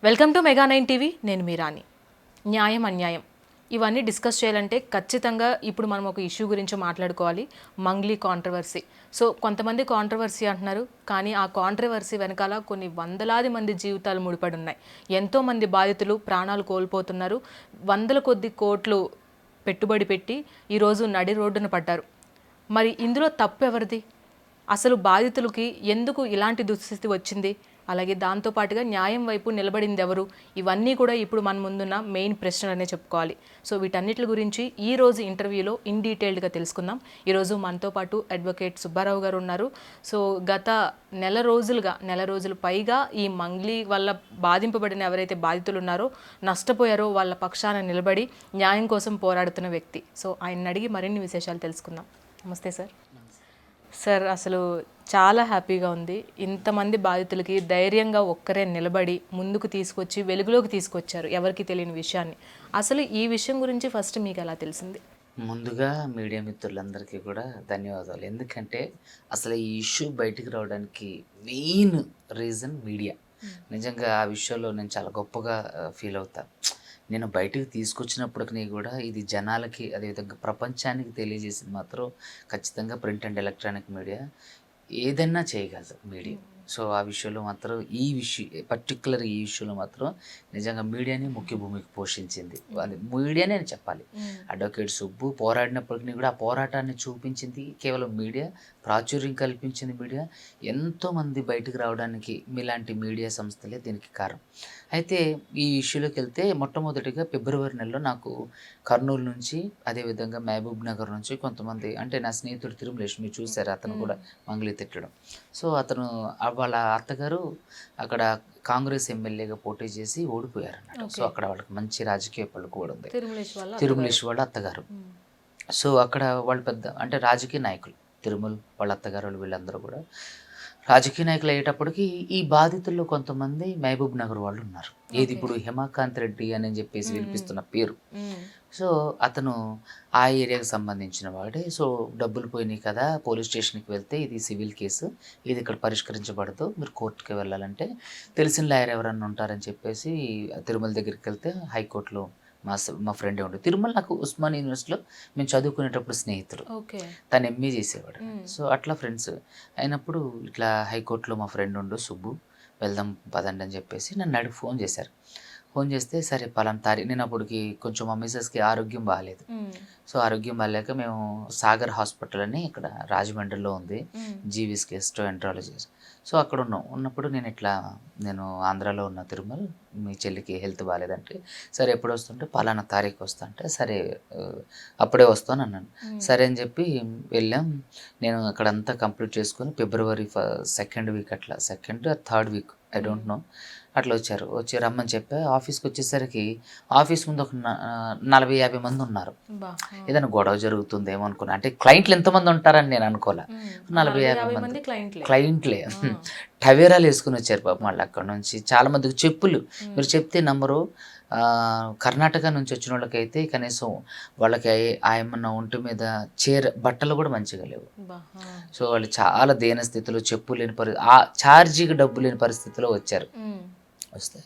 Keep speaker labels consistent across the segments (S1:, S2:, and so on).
S1: Welcome to mega 9 TV. నేను మీ రాణి. న్యాయం అన్యాయం ఇవన్నీ డిస్కస్ చేయాలంటే ఖచ్చితంగా ఇప్పుడు మనం ఒక ఇష్యూ గురించి మాట్లాడుకోవాలి. మంగ్లీ కాంట్రవర్సీ. సో కొంతమంది కాంట్రవర్సీ అంటున్నారు, కానీ ఆ కాంట్రవర్సీ వెనకాల కొన్ని వందలాది మంది జీవితాలు ముడిపడి ఉన్నాయి. ఎంతోమంది బాధితులు ప్రాణాలు కోల్పోతున్నారు. వందల కొద్ది కోట్లు పెట్టుబడి పెట్టి ఈరోజు నడి రోడ్డున పడ్డారు. మరి ఇందులో తప్పు ఎవరిది? అసలు బాధితులకి ఎందుకు ఇలాంటి దుస్థితి వచ్చింది? అలాగే దాంతోపాటుగా న్యాయం వైపు నిలబడింది ఎవరు? ఇవన్నీ కూడా ఇప్పుడు మన ముందున్న మెయిన్ ప్రశ్నలనే చెప్పుకోవాలి. సో వీటన్నిటి గురించి ఈరోజు ఇంటర్వ్యూలో ఇన్ డీటెయిల్డ్గా తెలుసుకుందాం. ఈరోజు మనతో పాటు అడ్వకేట్ సుబ్బారావు గారు ఉన్నారు. సో గత నెల రోజులు పైగా ఈ మంగ్లీ వల్ల బాధింపబడిన ఎవరైతే బాధితులు ఉన్నారో, నష్టపోయారో వాళ్ళ పక్షాన నిలబడి న్యాయం కోసం పోరాడుతున్న వ్యక్తి. సో ఆయన అడిగి మరిన్ని విశేషాలు తెలుసుకుందాం. నమస్తే సార్. సార్, అసలు చాలా హ్యాపీగా ఉంది. ఇంతమంది బాధితులకి ధైర్యంగా ఒక్కరే నిలబడి ముందుకు తీసుకొచ్చి వెలుగులోకి తీసుకొచ్చారు ఎవరికి తెలియని విషయాన్ని. అసలు ఈ విషయం గురించి ఫస్ట్ మీకు ఎలా తెలిసింది?
S2: ముందుగా మీడియా మిత్రులందరికీ కూడా ధన్యవాదాలు. ఎందుకంటే అసలు ఈ ఇష్యూ బయటికి రావడానికి మెయిన్ రీజన్ మీడియా. నిజంగా ఆ విషయంలో నేను చాలా గొప్పగా ఫీల్ అవుతా. నేను బయటికి తీసుకొచ్చినప్పటికీ కూడా ఇది జనాలకి, అదేవిధంగా ప్రపంచానికి తెలియజేసింది మాత్రం ఖచ్చితంగా ప్రింట్ అండ్ ఎలక్ట్రానిక్ మీడియా. ఏదైనా చేయగలదు మీడియా. సో ఆ విషయంలో మాత్రం పర్టికులర్ ఈ ఇష్యూలో మాత్రం నిజంగా మీడియానే ముఖ్య భూమికి పోషించింది. అది మీడియానే అని చెప్పాలి. అడ్వకేట్ సుబ్బు పోరాడినప్పటికీ కూడా ఆ పోరాటాన్ని చూపించింది కేవలం మీడియా, ప్రాచుర్యం కల్పించింది మీడియా. ఎంతోమంది బయటకు రావడానికి మీలాంటి మీడియా సంస్థలే దీనికి కారణం. అయితే ఈ ఇష్యూలోకి వెళ్తే మొట్టమొదటిగా ఫిబ్రవరి నెలలో నాకు కర్నూలు నుంచి, అదేవిధంగా మహబూబ్ నగర్ నుంచి కొంతమంది, అంటే నా స్నేహితుడు తిరుమలేష్, మీరు చూసారు, అతను కూడా మంగ్లీ తిట్టడం. సో అతను వాళ్ళ అత్తగారు అక్కడ కాంగ్రెస్ ఎమ్మెల్యేగా పోటీ చేసి ఓడిపోయారు అన్నమాట. సో అక్కడ వాళ్ళకి మంచి రాజకీయ పలుకు కూడా ఉంది. తిరుమలేష్ వాళ్ళ అత్తగారు. సో అక్కడ వాళ్ళు పెద్ద, అంటే రాజకీయ నాయకులు. తిరుమల వాళ్ళ అత్తగారు వీళ్ళందరూ కూడా రాజకీయ నాయకులు అయ్యేటప్పటికి ఈ బాధితుల్లో కొంతమంది మహబూబ్ నగర్ వాళ్ళు ఉన్నారు. ఏది ఇప్పుడు హిమాకాంత్ రెడ్డి అని చెప్పేసి వినిపిస్తున్న పేరు. సో అతను ఆ ఏరియాకి సంబంధించిన వాడే. సో డబ్బులు పోయినాయి కదా, పోలీస్ స్టేషన్కి వెళ్తే ఇది సివిల్ కేసు, ఇది ఇక్కడ పరిష్కరించబడదు, మీరు కోర్టుకి వెళ్ళాలంటే తెలిసిన లాయర్ ఎవరన్నా ఉంటారని చెప్పేసి తిరుమల దగ్గరికి వెళ్తే హైకోర్టులో మా ఫ్రెండే ఉండే. తిరుమల నాకు ఉస్మాన్ యూనివర్సిటీలో మేము చదువుకునేటప్పుడు స్నేహితుడు. తను ఎంఏ చేసేవాడు. సో అట్లా ఫ్రెండ్స్ అయినప్పుడు ఇట్లా హైకోర్టులో మా ఫ్రెండ్ ఉండు సుబ్బు, వెళ్దాం పదండి అని చెప్పేసి నన్ను ఫోన్ చేశారు. ఫోన్ చేస్తే సరే పలానా తారీఖు, నేను అప్పటికి కొంచెం మా మిస్సెస్కి ఆరోగ్యం బాగాలేదు. సో ఆరోగ్యం బాగాలేక మేము సాగర్ హాస్పిటల్ అని ఇక్కడ రాజమండ్రిలో ఉంది, జీవీస్ గెస్ట్రోఎంట్రాలజీ. సో అక్కడ ఉన్నప్పుడు నేను ఆంధ్రాలో ఉన్న తిరుమల, మీ చెల్లికి హెల్త్ బాగాలేదంటే సరే ఎప్పుడు వస్తుంటే పలానా తారీఖు వస్తా అంటే సరే అప్పుడే వస్తాను అన్నాను. సరే అని చెప్పి వెళ్ళాం. నేను అక్కడంతా కంప్లీట్ చేసుకొని ఫిబ్రవరి 2nd వీక్ అట్లా, 2nd or 3rd week, I don't know, అట్లా వచ్చి రమ్మని చెప్పా. ఆఫీస్కి వచ్చేసరికి ఆఫీస్ ముందు ఒక 40-50 మంది ఉన్నారు. ఏదైనా గొడవ జరుగుతుందేమో అనుకున్నా. అంటే క్లయింట్లు ఎంతమంది ఉంటారని నేను అనుకోలే. 40-50 మంది క్లయింట్లే టవేరాలు వేసుకుని వచ్చారు పాపం వాళ్ళు. అక్కడ నుంచి చాలా మందికి చెప్పులు, మీరు చెప్తే నమ్మరు, కర్ణాటక నుంచి వచ్చిన వాళ్ళకైతే కనీసం వాళ్ళకి ఏమన్నా ఒంటి మీద బట్టలు కూడా మంచిగా లేవు. సో వాళ్ళు చాలా దీన స్థితిలో, చెప్పులు లేని ఆ ఛార్జీకి డబ్బు లేని పరిస్థితిలో వచ్చారు. వస్తే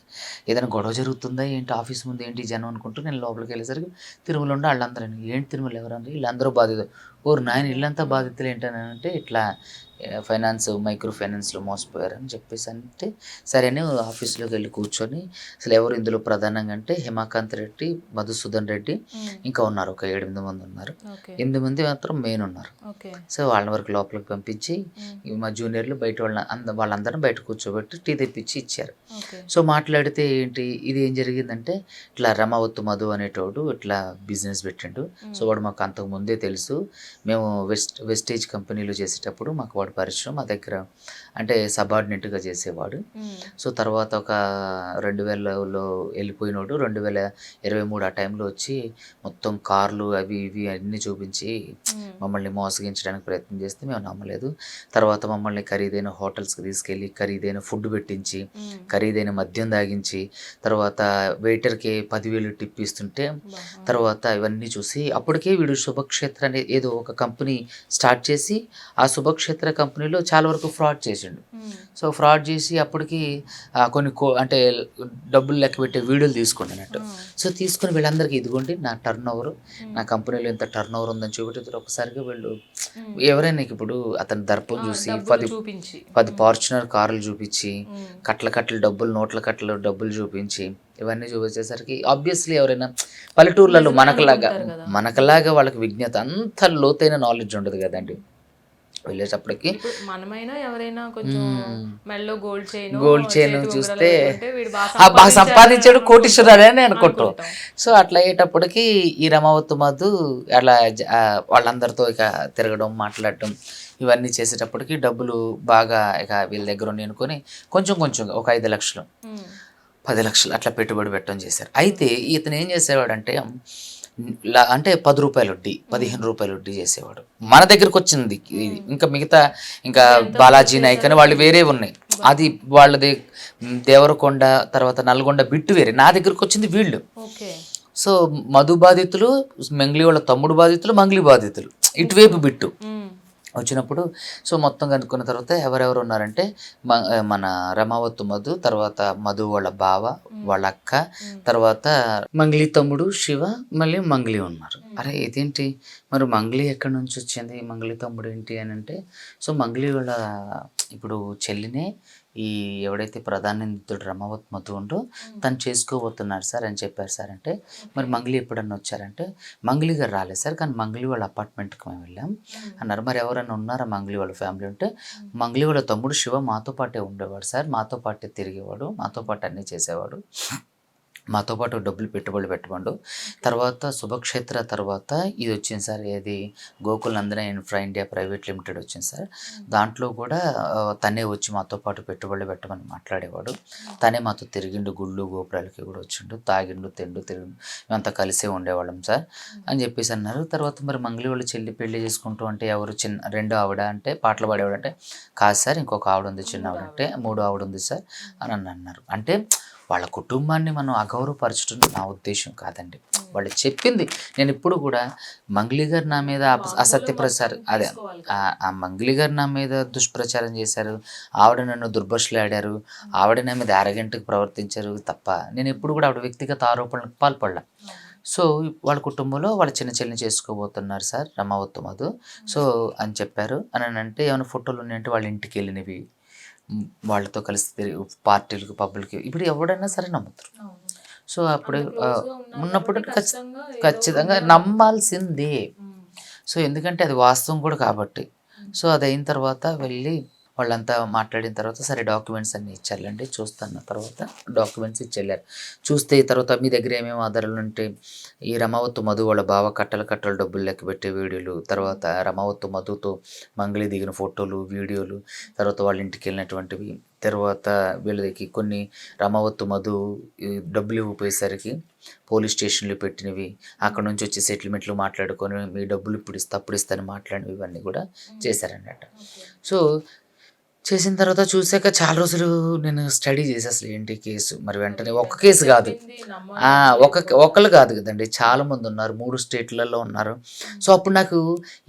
S2: ఏదైనా గొడవ జరుగుతుందా ఏంటి, ఆఫీస్ ముందు ఏంటి జనం అనుకుంటూ నేను లోపలికి వెళ్ళేసరికి తిరుమల ఉండి వాళ్ళందరూ, ఏంటి తిరుమల ఎవరంటే వీళ్ళందరూ బాధితులు. ఓరు నాయన ఇల్లంతా బాధితులు ఏంటంటే ఇట్లా మైక్రో ఫైనాన్స్లో మోసపోయారని చెప్పేసి అంటే సరే అని ఆఫీస్లోకి వెళ్ళి కూర్చొని అసలు ఎవరు ఇందులో ప్రధానంగా అంటే హిమాకాంత్ రెడ్డి, మధుసూదన్ రెడ్డి, ఇంకా ఉన్నారు ఒక 7-8 మంది ఉన్నారు. 8 మంది మాత్రం మెయిన్ ఉన్నారు. సో వాళ్ళ వరకు లోపలికి పంపించి మా జూనియర్లు బయట వాళ్ళందరినీ బయట కూర్చోబెట్టి టీ తెప్పించి ఇచ్చారు. సో మాట్లాడితే ఏంటి ఇది ఏం జరిగిందంటే ఇట్లా రమావత్తు మధు అనేటోడు ఇట్లా బిజినెస్ పెట్టిండు. సో వాడు మాకు అంతకు ముందే తెలుసు, మేము వెస్టేజ్ కంపెనీలో చేసేటప్పుడు మాకు వాడు పరిచయం, మా దగ్గర అంటే సబార్డినేట్గా చేసేవాడు. సో తర్వాత ఒక 2000లో వెళ్ళిపోయినోడు, 2023 ఆ టైంలో వచ్చి మొత్తం కార్లు అవి ఇవి అన్నీ చూపించి మమ్మల్ని మోసగించడానికి ప్రయత్నం చేస్తే మేము నమ్మలేదు. తర్వాత మమ్మల్ని ఖరీదైన హోటల్స్కి తీసుకెళ్ళి ఖరీదైన ఫుడ్ పెట్టించి, ఖరీదైన మద్యం తాగించి, తర్వాత వెయిటర్కి 10,000 టిప్ ఇస్తుంటే తర్వాత ఇవన్నీ చూసి అప్పటికే వీడు శుభక్షేత్ర అనే ఏదో ఒక కంపెనీ స్టార్ట్ చేసి ఆ శుభక్షేత్ర కంపెనీలో చాలా వరకు ఫ్రాడ్ చేసి చేసిండు. సో ఫ్రాడ్ చేసి అప్పటికి కొన్ని అంటే డబ్బులు లెక్క పెట్టే వీడియోలు తీసుకోండి అన్నట్టు. సో తీసుకుని వీళ్ళందరికీ ఇదిగోండి నా టర్న్ ఓవర్, నా కంపెనీలో ఇంత టర్న్ ఓవర్ ఉందని చూపెట్టి ఒకసారిగా వీళ్ళు ఎవరైనా ఇప్పుడు అతని దర్పం చూసి 10 ఫార్చునర్ కార్లు చూపించి కట్టల డబ్బులు, నోట్ల కట్టలు డబ్బులు చూపించి ఇవన్నీ చూపించేసరికి ఆబ్వియస్లీ ఎవరైనా పల్లెటూర్లలో మనకలాగా వాళ్ళకి విజ్ఞత అంత లోతైన నాలెడ్జ్ ఉండదు కదండి. వెళ్ళేటప్పటికి
S1: మనమైనా ఎవరైనా కొంచెం మెల్లో
S2: గోల్డ్ చైన్ చూస్తే బాగా సంపాదించాడు, కోటీశ్వరుడు అని అనుకుంటాం. సో అట్లా అయ్యేటప్పటికి ఈ రమావత్ మధు అట్లా వాళ్ళందరితో ఇక తిరగడం, మాట్లాడటం ఇవన్నీ చేసేటప్పటికి డబ్బులు బాగా ఇక వీళ్ళ దగ్గర ఉండి అనుకొని కొంచెం ఒక 5 లక్షలు 10 లక్షలు అట్లా పెట్టుబడి పెట్టడం చేశారు. అయితే ఇతను ఏం చేసేవాడంటే అంటే 10 రూపాయల వడ్డీ, 15 రూపాయల వడ్డీ చేసేవాడు. మన దగ్గరకు వచ్చింది ఇది. ఇంకా మిగతా ఇంకా బాలాజీ నాయక్ అని వాళ్ళు వేరే ఉన్నాయి, అది వాళ్ళది దేవరకొండ, తర్వాత నల్గొండ బిట్టు వేరే. నా దగ్గరకు వచ్చింది వీళ్ళు. సో మధు బాధితులు, మంగ్లీ వాళ్ళ తమ్ముడు బాధితులు, మంగ్లీ బాధితులు ఇటువైపు బిట్టు వచ్చినప్పుడు సో మొత్తం కనుక్కున్న తర్వాత ఎవరెవరు ఉన్నారంటే మన రమావత్ మధు, తర్వాత మధు వాళ్ళ బావ, వాళ్ళ అక్క, తర్వాత మంగ్లీ తమ్ముడు శివ, మళ్ళీ మంగ్లీ ఉన్నారు. అరే ఇదేంటి మరి మంగ్లీ ఎక్కడి నుంచి వచ్చింది, మంగ్లీ తమ్ముడు ఏంటి అని అంటే సో మంగ్లీ వాళ్ళ ఇప్పుడు చెల్లినే ఈ ఎవడైతే ప్రధాన నిందితుడు రమావత్ మధు ఉంటో తను చేసుకోబోతున్నాడు సార్ అని చెప్పారు సార్. అంటే మరి మంగ్లీ ఎప్పుడన్నా వచ్చారంటే మంగ్లీ గారు రాలేదు సార్, కానీ మంగ్లీ వాళ్ళ అపార్ట్మెంట్కి మేము వెళ్ళాం అన్నారు. మరి ఎవరైనా ఉన్నారా మంగ్లీ వాళ్ళ ఫ్యామిలీ అంటే మంగ్లీ వాళ్ళ తమ్ముడు శివ మాతో పాటే ఉండేవాడు సార్, మాతో పాటే తిరిగేవాడు, మాతో పాటు అన్నీ చేసేవాడు, మాతో పాటు డబ్బులు పెట్టుబడులు పెట్టమండు. తర్వాత శుభక్షేత్ర తర్వాత ఇది వచ్చింది సార్, ఏది గోకుల్ నందన ఇన్ఫ్రా ఇండియా ప్రైవేట్ లిమిటెడ్ వచ్చింది సార్. దాంట్లో కూడా తనే వచ్చి మాతో పాటు పెట్టుబడులు పెట్టమని మాట్లాడేవాడు, తనే మాతో తిరిగిండు, గుళ్ళు గోపురాలకి కూడా వచ్చిండు, తాగిండు, తిరిగిండు, మేమంతా కలిసే ఉండేవాళ్ళం సార్ అని చెప్పేసి అన్నారు. తర్వాత మరి మంగ్లీ వాళ్ళు చెల్లి పెళ్లి చేసుకుంటూ అంటే ఎవరు రెండో ఆవిడ అంటే పాటలు పాడేవాడంటే కాదు సార్, ఇంకొక ఆవిడ ఉంది చిన్న ఆవిడ అంటే 3వ ఆవిడ ఉంది సార్ అని అన్నారు. అంటే వాళ్ళ కుటుంబాన్ని మనం అగౌరవపరచడం నా ఉద్దేశం కాదండి. వాళ్ళు చెప్పింది నేను ఇప్పుడు కూడా మంగ్లీ గారు నా మీద అసత్య ప్రచారం, అదే ఆ మంగ్లీ గారు నా మీద దుష్ప్రచారం చేశారు, ఆవిడ నన్ను దుర్భాషలు ఆడారు, ఆవిడ నా మీద అరగంటకు ప్రవర్తించారు తప్ప నేను ఎప్పుడు కూడా ఆవిడ వ్యక్తిగత ఆరోపణలకు పాల్పడలా. సో వాళ్ళ కుటుంబంలో వాళ్ళ చిన్న చెల్లిని చేసుకోబోతున్నారు సార్ రమావత్ మధు సో అని చెప్పారు. అని అంటే ఏమైనా ఫోటోలు ఉన్నాయంటే వాళ్ళ ఇంటికి వెళ్ళినవి, వాళ్ళతో కలిసి పార్టీలకు పబ్బులకి ఇప్పుడు ఎవడైనా సరే నమ్ముతారు. సో అప్పుడు ఉన్నప్పుడు ఖచ్చితంగా నమ్మాల్సిందే. సో ఎందుకంటే అది వాస్తవం కూడా కాబట్టి. సో అది అయిన తర్వాత వెళ్ళి వాళ్ళంతా మాట్లాడిన తర్వాత సరే డాక్యుమెంట్స్ అన్నీ ఇచ్చారులేండి చూస్తాను తర్వాత డాక్యుమెంట్స్ ఇచ్చెళ్ళారు. చూస్తే తర్వాత మీ దగ్గర ఏమేమి ఆధారాలు ఉంటే ఈ రమావత్ మధు వాళ్ళ బావ కట్టలు డబ్బులు లెక్క పెట్టే వీడియోలు, తర్వాత రమావత్ మధుతో మంగ్లీ దిగిన ఫోటోలు, వీడియోలు, తర్వాత వాళ్ళ ఇంటికి వెళ్ళినటువంటివి, తర్వాత వీళ్ళకి కొన్ని రమావత్ మధు డబ్బులు ఇవ్వపోయేసరికి పోలీస్ స్టేషన్లో పెట్టినవి, అక్కడ నుంచి వచ్చి సెటిల్మెంట్లు మాట్లాడుకొని మీ డబ్బులు ఇప్పుడు ఇస్తా అప్పుడు ఇస్తాను మాట్లాడినవి ఇవన్నీ కూడా చేశారన్నట్టు. సో చేసిన తర్వాత చూసాక చాలా రోజులు నేను స్టడీ చేసి అసలు ఏంటి కేసు, మరి వెంటనే ఒక్క కేసు కాదు, ఒకళ్ళు కాదు కదండి, చాలా మంది ఉన్నారు, 3 స్టేట్లలో ఉన్నారు. సో అప్పుడు నాకు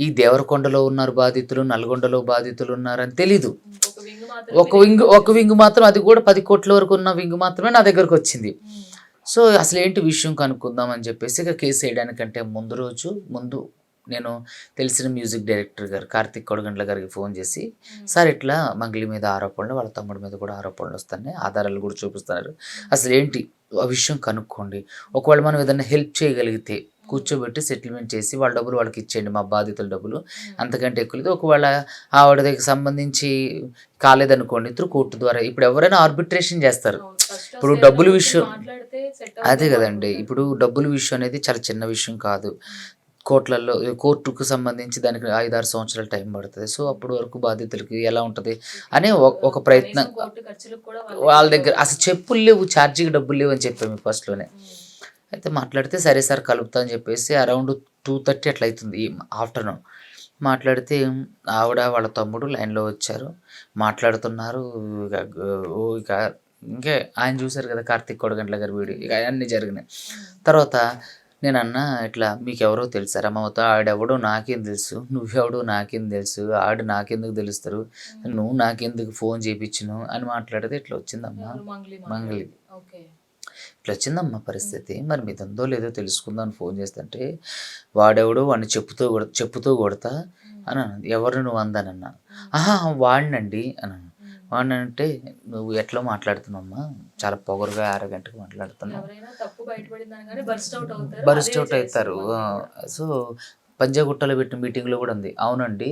S2: ఈ దేవరకొండలో ఉన్నారు బాధితులు, నల్గొండలో బాధితులు ఉన్నారని తెలీదు. ఒక వింగ్ మాత్రం, అది కూడా 10 కోట్ల వరకు ఉన్న వింగ్ మాత్రమే నా దగ్గరకు వచ్చింది. సో అసలు ఏంటి విషయం కనుక్కుందాం అని చెప్పేసి ఇక కేసు వేయడానికంటే ముందు నేను తెలిసిన మ్యూజిక్ డైరెక్టర్ గారు కార్తిక్ కొడగండ్ల గారికి ఫోన్ చేసి సార్ ఇట్లా మంగ్లీ మీద ఆరోపణలు, వాళ్ళ తమ్ముడి మీద కూడా ఆరోపణలు వస్తున్నాయి, ఆధారాలు కూడా చూపిస్తున్నారు, అసలు ఏంటి ఆ విషయం కనుక్కోండి, ఒకవేళ మనం ఏదైనా హెల్ప్ చేయగలిగితే కూర్చోబెట్టి సెటిల్మెంట్ చేసి వాళ్ళ డబ్బులు వాళ్ళకి ఇచ్చేయండి, మా బాధితుల డబ్బులు అంతకంటే ఎక్కువ లేదు. ఒకవేళ ఆవిడ దగ్గర సంబంధించి కాలేదనుకోండి త్రూ కోర్టు ద్వారా, ఇప్పుడు ఎవరైనా ఆర్బిట్రేషన్ చేస్తారు. ఇప్పుడు డబ్బుల విషయం అదే కదండి, ఇప్పుడు డబ్బుల విషయం అనేది చాలా చిన్న విషయం కాదు, కోర్టుకు సంబంధించి దానికి 5-6 సంవత్సరాలు టైం పడుతుంది. సో అప్పటి వరకు బాధితులకి ఎలా ఉంటుంది అనే ఒక ప్రయత్నం వాళ్ళ దగ్గర అసలు చెప్పులు లేవు, ఛార్జీకి డబ్బులు లేవు అని చెప్పాము ఫస్ట్లోనే. అయితే మాట్లాడితే సరే సార్ కలుపుతా అని చెప్పేసి అరౌండ్ 2:30 అట్లా అవుతుంది ఆఫ్టర్నూన్. మాట్లాడితే ఆవిడ వాళ్ళ తమ్ముడు లైన్లో వచ్చారు, మాట్లాడుతున్నారు. ఇంకా ఆయన చూశారు కదా కార్తిక్ కొడగండ్ల గారి వీడియో, ఇక అన్నీ జరిగినాయి. తర్వాత నేను అన్నా ఇట్లా మీకెవరో తెలుసా రమావతి? ఆడెవడో నాకేం తెలుసు, నువ్వెవడో నాకేం తెలుసు, ఆడు నాకెందుకు తెలుస్తారు, నువ్వు నాకెందుకు ఫోన్ చేయించినావు అని మాట్లాడితే ఇట్లా వచ్చిందమ్మా
S1: ఎవరు మంగ్లీ
S2: మంగళి.
S1: మాట్లాడేది? ఓకే.
S2: ఇట్లా వచ్చిందమ్మా పరిస్థితి. మరి మీది ఉందో లేదో తెలుసుకుందాం అని ఫోన్ చేస్తుంటే వాడెవడో వాడిని చెప్పుతో కొడతా అని అన్నది. ఎవరు నువ్వు అందానన్నా. ఆహా వాడినండి అన్నాను. వాడినంటే నువ్వు ఎట్లా మాట్లాడుతున్నావమ్మా, చాలా పొగరుగా అరగంటకి మాట్లాడుతున్నావు,
S1: ఎవరైనా తప్పు బయటపడింది అనగానే బర్స్ట్ అవుట్ అవుతారు.
S2: బర్స్ట్
S1: అదే
S2: అవుట్ అవుతారు.
S1: చేస్తారు
S2: సో పంజాగుట్టలో పెట్టిన మీటింగ్లో కూడా ఉంది. అవునండి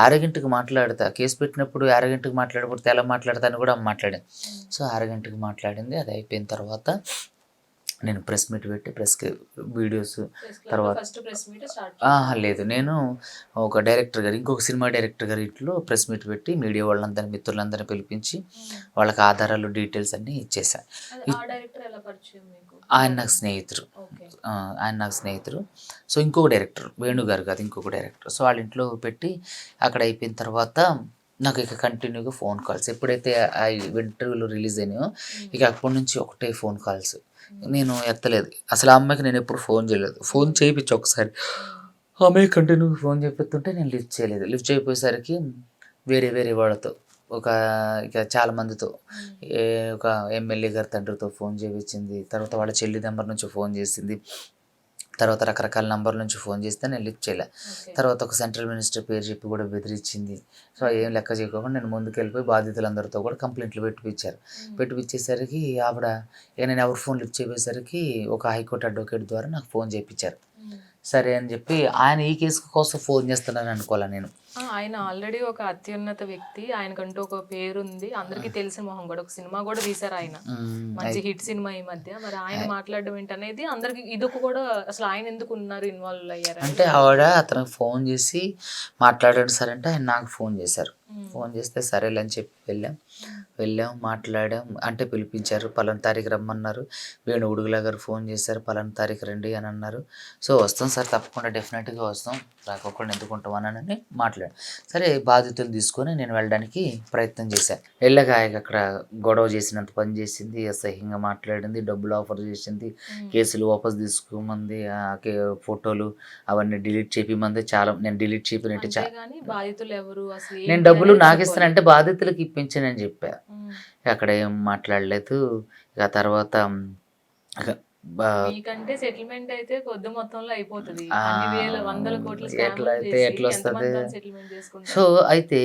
S2: అరగంటకి మాట్లాడతా, కేసు పెట్టినప్పుడు అరగంటకి మాట్లాడకపోతే ఎలా మాట్లాడతా అని కూడా మాట్లాడాను. సో అరగంటకి మాట్లాడింది. అది అయిపోయిన తర్వాత నేను ప్రెస్ మీట్ పెట్టి ప్రెస్కి వీడియోస్ తర్వాత
S1: ఫస్ట్ ప్రెస్ మీట్ స్టార్ట్
S2: లేదు నేను ఒక డైరెక్టర్ గారు, ఇంకొక సినిమా డైరెక్టర్ గారి ఇంట్లో ప్రెస్ మీట్ పెట్టి మీడియా వాళ్ళందరినీ మిత్రులందరినీ పిలిపించి వాళ్ళకి ఆధారాలు డీటెయిల్స్ అన్నీ ఇచ్చేసాను.
S1: ఆ డైరెక్టర్ ఎలా పరిచయం మీకు?
S2: ఆయన నాకు స్నేహితుడు.
S1: ఓకే.
S2: ఆయన నాకు స్నేహితుడు. సో ఇంకొక డైరెక్టర్ వేణు గారు కాదు, ఇంకొక డైరెక్టర్. సో వాళ్ళ ఇంట్లో పెట్టి అక్కడ అయిపోయిన తర్వాత నాకు ఇక కంటిన్యూగా ఫోన్ కాల్స్. ఎప్పుడైతే ఆ ఇంటర్వ్యూలు రిలీజ్ అయినాయో ఇక అప్పటి నుంచి ఒకటే ఫోన్ కాల్స్. నేను ఎత్తలేదు అసలు. ఆ అమ్మాయికి నేను ఎప్పుడు ఫోన్ చేయలేదు. ఫోన్ చేయించి ఒకసారి ఆ అమ్మాయి కంటిన్యూగా ఫోన్ చేపిస్తుంటే నేను లిఫ్ట్ చేయలేదు. లిఫ్ట్ చేయపోయేసరికి వేరే వేరే వాళ్ళతో ఒక ఇక చాలా మందితో ఒక ఎమ్మెల్యే గారి తండ్రితో ఫోన్ చేయించింది. తర్వాత వాళ్ళ చెల్లి నెంబర్ నుంచి ఫోన్ చేసింది. తర్వాత రకరకాల నంబర్ల నుంచి ఫోన్ చేస్తే నేను లిఫ్ట్ చేయలే. తర్వాత ఒక సెంట్రల్ మినిస్టర్ పేరు చెప్పి కూడా బెదిరించింది. సో ఏం లెక్క చేయకుండా నేను ముందుకు వెళ్ళిపోయి బాధితులందరితో కూడా కంప్లైంట్లు పెట్టిపించారు. పెట్టిపించేసరికి ఆవిడ ఇక నేను ఎవరు ఫోన్ లిఫ్ట్ చేయబోయేసరికి ఒక హైకోర్టు అడ్వకేట్ ద్వారా నాకు ఫోన్ చేయించారు. సరే అని చెప్పి ఆయన ఈ కేసు కోసం ఫోన్ చేస్తున్నాను అనుకోలే నేను.
S1: ఆయన ఆల్రెడీ ఒక అత్యున్నత వ్యక్తి, ఆయనకంటూ ఒక పేరు ఉంది, అందరికీ తెలిసిన మొహం కూడా. ఒక సినిమా కూడా తీశారు ఆయన, మంచి హిట్ సినిమా ఈ మధ్య. మరి ఆయన మాట్లాడడం ఏంటనేది అందరికి ఇదొక కూడా, అసలు ఆయన ఎందుకు ఉన్నారు, ఇన్వాల్వ్ అయ్యారు
S2: అంటే ఆవిడ అతనికి ఫోన్ చేసి మాట్లాడండి సార్ అంటే ఆయన నాకు ఫోన్ చేశారు. ఫోన్ చేస్తే సరేలే అని చెప్పి వెళ్ళాం మాట్లాడాం. అంటే పిలిపించారు, పలానా తారీఖు రమ్మన్నారు. వేణు ఉడుగులా గారు ఫోన్ చేశారు, పలానా తారీఖు రండి అని అన్నారు. సో వస్తాం సార్, తప్పకుండా డెఫినెట్గా వస్తాం, రాకపోకుండా ఎందుకుంటాం అని మాట్లాడాను. సరే బాధ్యతలు తీసుకొని నేను వెళ్ళడానికి ప్రయత్నం చేశాను. వెళ్ళాక అక్కడ గొడవ చేసినంత పని చేసింది, అసహ్యంగా మాట్లాడింది, డబ్బులు ఆఫర్ చేసింది, కేసులు వాపస్ తీసుకోమంది, ఫోటోలు అవన్నీ డిలీట్ చేపిమంది. చాలా నేను డిలీట్ చేపినట్టు
S1: బాధితులు ఎవరు అసలు,
S2: నేను డబ్బులు నాకు ఇస్తానంటే బాధితులకు ఇప్పించానని చెప్పా. అక్కడ ఏం మాట్లాడలేదు. ఇక తర్వాత
S1: మీకంటే సెటిల్మెంట్ అయితే కొద్ది మొత్తంలో అయిపోతుంది. వందల కోట్ల
S2: ఎట్లా అయితే ఎట్లా వస్తుంది.
S1: సెటిల్మెంట్ చేసుకుంటారు.
S2: సో అయితే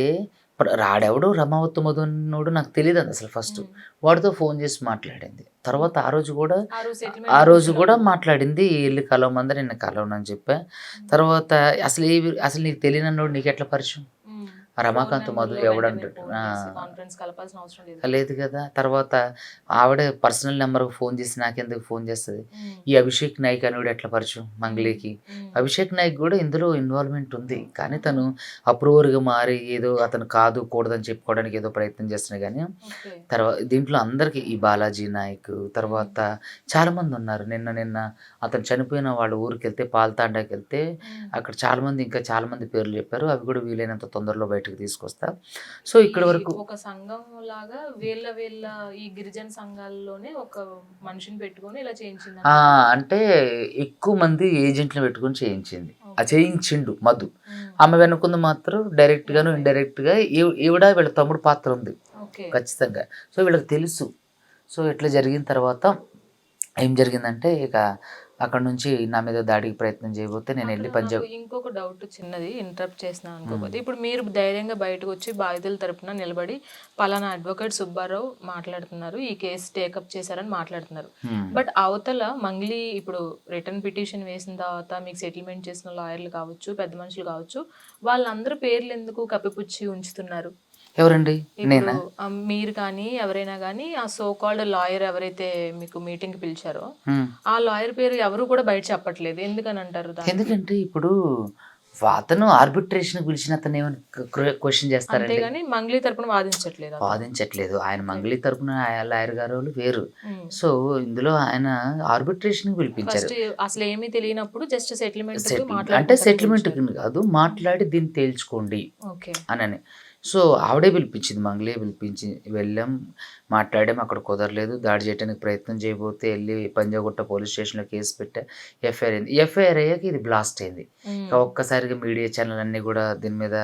S2: ఇప్పుడు రాడెవడు రమావతి మధునుడు నాకు తెలియదు అసలు. ఫస్ట్ వాడితో ఫోన్ చేసి మాట్లాడింది. తర్వాత ఆ రోజు కూడా మాట్లాడింది, వెళ్ళి కలవమంది, నిన్న కలవనని చెప్పా. తర్వాత అసలు నీకు తెలియనోడు నీకు ఎట్లా పరిచయం? రమాకాంత్ మధు ఎవడంటాడు లేదు కదా. తర్వాత ఆవిడ పర్సనల్ నెంబర్కి ఫోన్ చేసి నాకెందుకు ఫోన్ చేస్తుంది? ఈ అభిషేక్ నాయక్ అనేవాడు ఎట్లా పరిచయం మంగ్లీకి? అభిషేక్ నాయక్ కూడా ఇందులో ఇన్వాల్వ్మెంట్ ఉంది, కానీ తను అప్రూవర్గా మారి ఏదో అతను కాదు కూడదని చెప్పుకోవడానికి ఏదో ప్రయత్నం చేస్తున్నాయి. కానీ తర్వాత దీంట్లో అందరికీ ఈ బాలాజీ నాయక్ తర్వాత చాలామంది ఉన్నారు. నిన్న అతను చనిపోయిన వాళ్ళ ఊరికి వెళ్తే పాల్తాండాకి వెళ్తే అక్కడ చాలామంది ఇంకా చాలామంది పేర్లు చెప్పారు. అవి కూడా వీలైనంత తొందరలో బయటకు తీసుకొస్తా. సో ఇక్కడ వరకు
S1: ఒక సంఘం లాగా వీళ్ళ ఈ గిరిజన సంఘాల్లోనే ఒక మనిషిని పెట్టుకొని ఇలా చేయించింది.
S2: అంటే ఎక్కువ మంది ఏజెంట్లను పెట్టుకొని చేయించిండు మధు. ఆమె వెనుకుంది మాత్రం డైరెక్ట్ గాను ఇండైరెక్ట్ గా ఈవిడ వీళ్ళ తమ్ముడు పాత్ర ఉంది ఖచ్చితంగా. సో వీళ్ళకి తెలుసు. సో ఇట్లా జరిగిన తర్వాత ఏం జరిగిందంటే ఇక అక్కడ నుంచి నా మీద దాడికి ప్రయత్నం చేయబోతే నేను వెళ్ళి పంజాబ్.
S1: ఇంకొక డౌట్ చిన్నది, ఇంటరప్ట్ చేసిన అనుకోకపోతే, ఇప్పుడు మీరు ధైర్యంగా బయటకు వచ్చి బాధితుల తరపున నిలబడి పలానా అడ్వకేట్ సుబ్బారావు మాట్లాడుతున్నారు, ఈ కేసు టేకప్ చేశారని మాట్లాడుతున్నారు. బట్ అవతల మంగ్లీ ఇప్పుడు రిటర్న్ పిటిషన్ వేసిన తర్వాత మీకు సెటిల్మెంట్ చేసిన లాయర్లు కావచ్చు, పెద్ద మనుషులు కావచ్చు, వాళ్ళందరూ పేర్లు ఎందుకు కప్పిపుచ్చి ఉంచుతున్నారు?
S2: ఎవరండి? నేనా?
S1: మీరు కానీ ఎవరైనా కానీ ఆ సో కాల్డ్ లాయర్ ఎవరైతే మీకు మీటింగ్ పిలిచారో ఆ లాయర్ పేరు ఎవరు కూడా బయట చెప్పట్లేదు, ఎందుకని అంటారు?
S2: ఎందుకంటే ఇప్పుడు అతను ఆర్బిట్రేషన్ పిలిచిన అతను ఏమైనా క్వశ్చన్ చేస్తారంటే
S1: అంతేగాని మంగ్లీ తరపున
S2: వాదించట్లేదు. ఆయన మంగ్లీ తరపున లాయర్ గారు వేరు. సో ఇందులో ఆయన ఆర్బిట్రేషన్ పిలిపించారు.
S1: అసలు ఏమీ తెలియనప్పుడు జస్ట్ సెటిల్మెంట్
S2: అంటే సెటిల్మెంట్ కాదు, మాట్లాడి దీన్ని తేల్చుకోండి అని. సో ఆవిడే పిలిపించింది, మంగళే పిలిపించి వెళ్ళాం, మాట్లాడాం. అక్కడ కుదరలేదు, దాడి చేయడానికి ప్రయత్నం చేయబోతే వెళ్ళి పంజాగుట్ట పోలీస్ స్టేషన్లో కేసు పెట్టా, ఎఫ్ఐఆర్ అయింది. ఎఫ్ఐఆర్ అయ్యాక ఇది బ్లాస్ట్ అయింది. ఇక ఒక్కసారిగా మీడియా ఛానల్ అన్నీ కూడా దీని మీద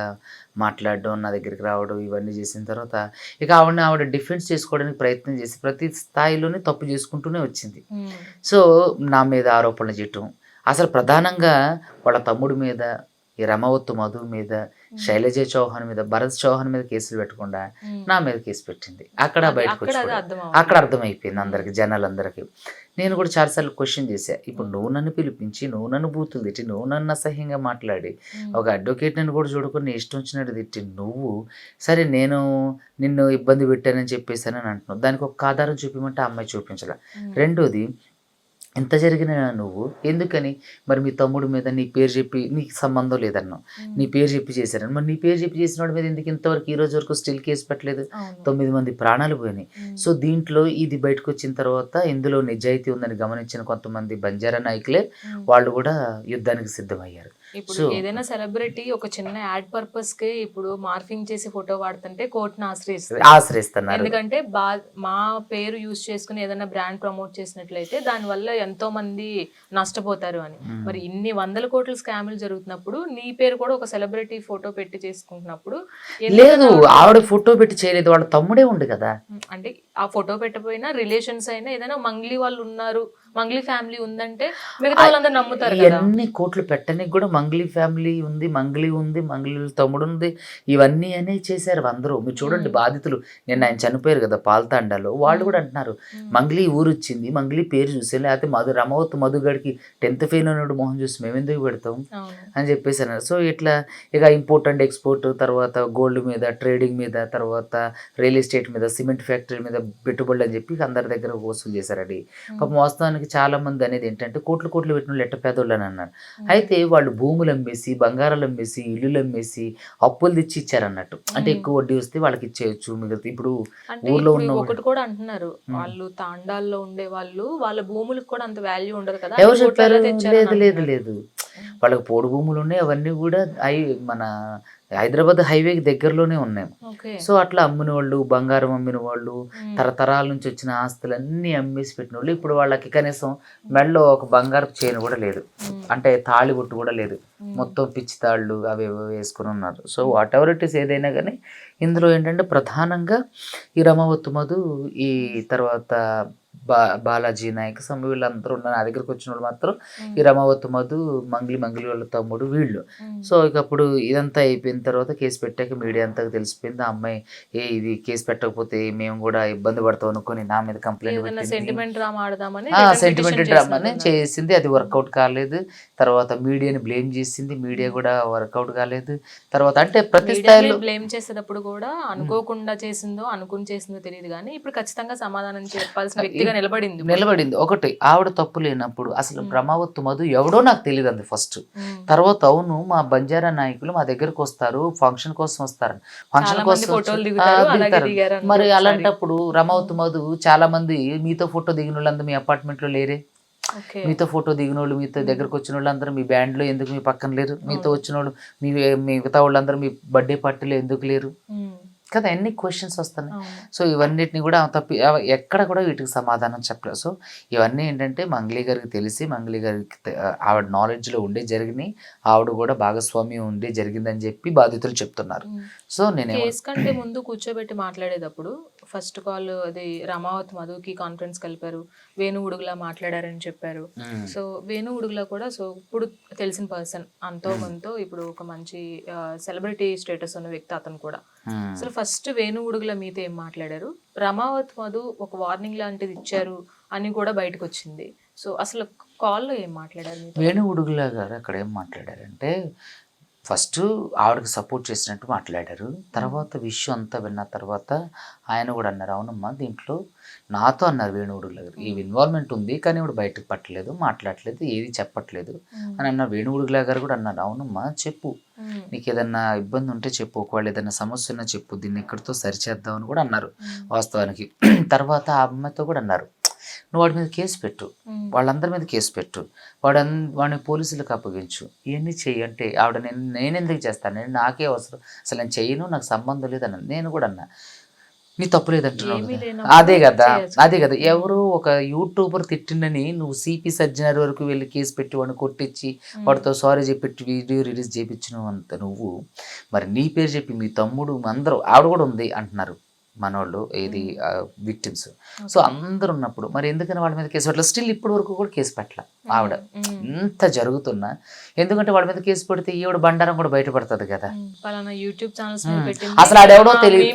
S2: మాట్లాడడం, నా దగ్గరికి రావడం, ఇవన్నీ చేసిన తర్వాత ఇక ఆవిడ డిఫెన్స్ చేసుకోవడానికి ప్రయత్నం చేసి ప్రతి స్థాయిలోనే తప్పు చేసుకుంటూనే వచ్చింది. సో నా మీద ఆరోపణలు చేయటం, అసలు ప్రధానంగా వాళ్ళ తమ్ముడి మీద, ఈ రమవత్తు మధు మీద, శైలజ చౌహాన్ మీద, భరత్ చౌహాన్ మీద కేసులు పెట్టకుండా నా మీద కేసు పెట్టింది. అక్కడ బయటకు వచ్చి అక్కడ అర్థమైపోయింది అందరికి, జనాలందరికీ. నేను కూడా చాలాసార్లు క్వశ్చన్ చేశా, ఇప్పుడు నువ్వు నన్ను పిలిపించి, నువ్వు నన్ను బూతులు తిట్టి, నువ్వు నన్ను అసహ్యంగా మాట్లాడి, ఒక అడ్వకేట్ నన్ను కూడా చూడుకొని నీ ఇష్టం వచ్చినట్టు తిట్టి, నువ్వు సరే నేను నిన్ను ఇబ్బంది పెట్టానని చెప్పేసానని అంటున్నావు, దానికి ఒక ఆధారం చూపించమంటే ఆ అమ్మాయి చూపించాల. రెండోది, ఇంత జరిగిన నువ్వు ఎందుకని మరి మీ తమ్ముడి మీద నీ పేరు చెప్పి, నీకు సంబంధం లేదన్నావు, నీ పేరు చెప్పి చేశారని, మరి నీ పేరు చెప్పి చేసిన వాడి మీద ఎందుకు ఇంతవరకు ఈ రోజు వరకు స్టిల్ కేసు పెట్టలేదు? 9 మంది ప్రాణాలు పోయినాయి. సో దీంట్లో ఇది బయటకు వచ్చిన తర్వాత ఇందులో నిజాయితీ ఉందని గమనించిన కొంతమంది బంజారా నాయకులే వాళ్ళు కూడా యుద్ధానికి సిద్ధమయ్యారు.
S1: ఇప్పుడు ఏదైనా సెలబ్రిటీ ఒక చిన్న యాడ్ పర్పస్ కి ఇప్పుడు మార్ఫింగ్ చేసి ఫోటో వాడుతుంటే కోర్టును ఆశ్రయిస్తున్నారు. ఎందుకంటే మా పేరు యూజ్ చేసుకుని ఏదైనా బ్రాండ్ ప్రమోట్ చేసినట్లయితే దాని వల్ల ఎంతో మంది నష్టపోతారు అని. మరి ఇన్ని 100 కోట్ల స్కామ్లు జరుగుతున్నప్పుడు నీ పేరు కూడా ఒక సెలబ్రిటీ ఫోటో పెట్టి చేసుకుంటున్నప్పుడు
S2: లేదు, ఆవిడ ఫోటో పెట్టి చేయలేదు, వాళ్ళ తమ్ముడే ఉండు కదా.
S1: అంటే ఆ ఫోటో పెట్టకపోయినా రిలేషన్స్ అయినా ఏదైనా మంగ్లీ వాళ్ళు ఉన్నారు, మంగ్లీ ఫ్యామిలీ ఉందంటే మిగతా వాళ్ళందరూ నమ్ముతారు కదా.
S2: ఎన్ని కోట్లు పెట్టడానికి కూడా మంగ్లీ ఫ్యామిలీ ఉంది, మంగ్లీ ఉంది, మంగ్లీ తమ్ముడు ఉంది, ఇవన్నీ అనే చేశారు అందరూ. మీరు చూడండి, బాధితులు నిన్న ఆయన చనిపోయారు కదా పాల్తాండాలో, వాళ్ళు కూడా అంటున్నారు మంగ్లీ ఊరు వచ్చింది, మంగ్లీ పేరు చూసే, లేకపోతే రమవత్ మధుగడికి 10th ఫెయిల్ అన్నాడు మొహం చూసి మేము ఎందుకు పెడతాం అని చెప్పేసి అన్నారు. సో ఇట్లా ఇక ఇంపోర్ట్ అండ్ ఎక్స్పోర్ట్, తర్వాత గోల్డ్ మీద, ట్రేడింగ్ మీద, తర్వాత రియల్ ఎస్టేట్ మీద, సిమెంట్ ఫ్యాక్టరీ మీద పెట్టుబడులు అని చెప్పి అందరి దగ్గర వసూలు చేశారండి. పాపం వాస్తవానికి చాలా మంది అనేది ఏంటంటే కోట్లు పెట్టిన వాళ్ళు ఎట్ట పేదోళ్ళు అని అన్నారు. అయితే వాళ్ళు భూములు అమ్మేసి, బంగారాలు అమ్మేసి, ఇల్లులు అమ్మేసి, అప్పులు తెచ్చి ఇచ్చారన్నట్టు. అంటే ఎక్కువ వడ్డీ వస్తే వాళ్ళకి ఇచ్చేయచ్చు, మిగతా ఇప్పుడు ఊర్లో ఉన్న
S1: ఒకటి కూడా అంటున్నారు, వాళ్ళు తాండాల్లో ఉండే వాళ్ళు వాళ్ళ భూములకు కూడా అంత వాల్యూ ఉండదు కదా.
S2: ఎవరు చెప్పారు? లేదు, వాళ్ళకి పోడు భూములు ఉన్నాయి, అవన్నీ కూడా మన హైదరాబాద్ హైవేకి దగ్గరలోనే ఉన్నాయి. సో అట్లా అమ్మిన వాళ్ళు, బంగారం అమ్మిన వాళ్ళు, తరతరాల నుంచి వచ్చిన ఆస్తులన్నీ అమ్మేసి పెట్టిన వాళ్ళు ఇప్పుడు వాళ్ళకి కనీసం మెడలో ఒక బంగారం చైన్ కూడా లేదు, అంటే తాళి బొట్టు కూడా లేదు, మొత్తం పిచ్చి తాళ్ళు అవి వేసుకుని ఉన్నారు. So what ever it is, ఏదైనా కానీ ఇందులో ఏంటంటే ప్రధానంగా ఈ రమవత్తు మధు, ఈ తర్వాత బాలాజీ నాయక్, వీళ్ళందరూ ఉన్నారు. నా దగ్గరకు వచ్చిన వాళ్ళు మాత్రం ఈ రమవత్తు మధు, మంగ్లీ వాళ్ళ తమ్ముడు, వీళ్ళు. సో ఇక అప్పుడు ఇదంతా అయిపోయిన తర్వాత కేసు పెట్టాక మీడియా అంతా తెలిసిపోయింది. ఆ అమ్మాయి ఇది కేసు పెట్టకపోతే మేము కూడా ఇబ్బంది పడతాం అనుకుని నా మీద కంప్లైంట్ పెట్టింది.
S1: సెంటిమెంట్
S2: డ్రామాని చేసింది, అది వర్కౌట్ కాలేదు. తర్వాత మీడియాని బ్లేమ్ చేసింది, మీడియా కూడా వర్కౌట్ కాలేదు. తర్వాత అంటే ప్రతి స్థాయిలో
S1: బ్లేమ్ చేసేటప్పుడు కూడా అనుకోకుండా చేసిందో అనుకుని చేసిందో తెలియదు, కానీ ఇప్పుడు ఖచ్చితంగా సమాధానం చెప్పాల్సిన వ్యక్తిగా నిలబడింది.
S2: ఒకటి, ఆవిడ తప్పు లేనప్పుడు అసలు రమవత్తు మధు ఎవడో నాకు తెలియదు అంది ఫస్ట్. తర్వాత అవును మా బంజారా నాయకులు మా దగ్గరకు వస్తారు, ఫంక్షన్ కోసం వస్తారు, ఫంక్షన్ కోసం దిగుతారు. మరి అలాంటప్పుడు రమవత్తు మధు చాలా మంది మీతో ఫోటో దిగిన వాళ్ళందరూ మీ అపార్ట్మెంట్ లో లేరే? మీతో ఫోటో దిగిన వాళ్ళు, మీతో దగ్గరకు వచ్చిన వాళ్ళందరూ మీ బ్యాండ్ లో ఎందుకు మీ పక్కన లేరు? మీతో వచ్చిన వాళ్ళు, మిగతా వాళ్ళందరూ మీ బర్త్డే పార్టీలో ఎందుకు లేరు కదా? ఎన్ని క్వశ్చన్స్ వస్తున్నాయి. సో ఇవన్నిటిని కూడా ఎక్కడ కూడా వీటికి సమాధానం చెప్పలేదు. సో ఇవన్నీ ఏంటంటే మంగ్లీ గారికి తెలిసి, మంగ్లీ గారికి ఆవిడ నాలెడ్జ్లో ఉండే జరిగినాయి, ఆవిడ కూడా భాగస్వామ్యం ఉండి జరిగిందని చెప్పి బాధితులు చెప్తున్నారు. సో నేను
S1: కేసు కంటే ముందు కూర్చోబెట్టి మాట్లాడేటప్పుడు ఫస్ట్ కాల్ అది రమావత్ మధుకి కాన్ఫరెన్స్ కలిపారు, వేణు ఉడుగులా మాట్లాడారని చెప్పారు. సో వేణు ఉడుగులా కూడా సో ఇప్పుడు తెలిసిన పర్సన్, అంతో కొంతో ఇప్పుడు ఒక మంచి సెలబ్రిటీ స్టేటస్ ఉన్న వ్యక్తి అతను కూడా. అసలు ఫస్ట్ వేణు ఉడుగుల మీతో ఏం మాట్లాడారు, రమావత్ మధు ఒక వార్నింగ్ లాంటిది ఇచ్చారు అని కూడా బయటకు వచ్చింది. సో అసలు కాల్లో ఏం మాట్లాడారు?
S2: వేణు ఉడుగులా గారు అక్కడ ఏం మాట్లాడారంటే, ఫస్ట్ ఆవిడకి సపోర్ట్ చేసినట్టు మాట్లాడారు. తర్వాత విషయం అంతా విన్న తర్వాత ఆయన కూడా అన్నారు, అవునమ్మా దీంట్లో నాతో అన్నారు వేణుగుడుగుల గారు ఈ ఇన్వాల్వ్మెంట్ ఉంది, కానీ ఇప్పుడు బయటకు పట్టలేదు, మాట్లాడలేదు, ఏది చెప్పట్లేదు అని అన్నారు. వేణుగుడుగుల గారు కూడా అన్నారు, అవునమ్మా చెప్పు, నీకు ఏదన్నా ఇబ్బంది ఉంటే చెప్పు, ఒకవేళ ఏదైనా సమస్య ఉన్నా చెప్పు, దీన్ని ఇక్కడితో సరిచేద్దాం అని కూడా అన్నారు వాస్తవానికి. తర్వాత ఆ అమ్మాయితో కూడా అన్నారు, నువ్వు వాడి మీద కేసు పెట్టు, వాళ్ళందరి మీద కేసు పెట్టు, వాడిని పోలీసులకు అప్పగించు, ఇవన్నీ చెయ్యి అంటే ఆవిడ నేను ఎందుకు చేస్తాను, నాకే అవసరం, అసలు నేను చెయ్యను, నాకు సంబంధం లేదన్న. నేను కూడా అన్నా, నీ తప్పు లేదంటున్నావు కదా. అదే కదా ఎవరు ఒక యూట్యూబర్ తిట్టిందని నువ్వు సిపి సజ్జనర్ వరకు వెళ్ళి కేసు పెట్టి వాడిని కొట్టించి వాడితో సారీ చెప్పి వీడియో రిలీజ్ చేయించినావు అంత నువ్వు, మరి నీ పేరు చెప్పి మీ తమ్ముడు అందరూ, ఆవిడ కూడా ఉంది అంటున్నారు మనోళ్ళు, ఏది విక్టిమ్స్. సో అందరు ఉన్నప్పుడు మరి ఎందుకని వాళ్ళ మీద కేసు పెట్టాలి? స్టిల్ ఇప్పటి వరకు కూడా కేసు పెట్టాల ఆవిడ, ఇంత జరుగుతున్నా. ఎందుకంటే వాళ్ళ మీద కేసు పెడితే ఈవిడ బండారం కూడా బయటపడుతుంది కదా. అసలు ఆడెవడో తెలియదు,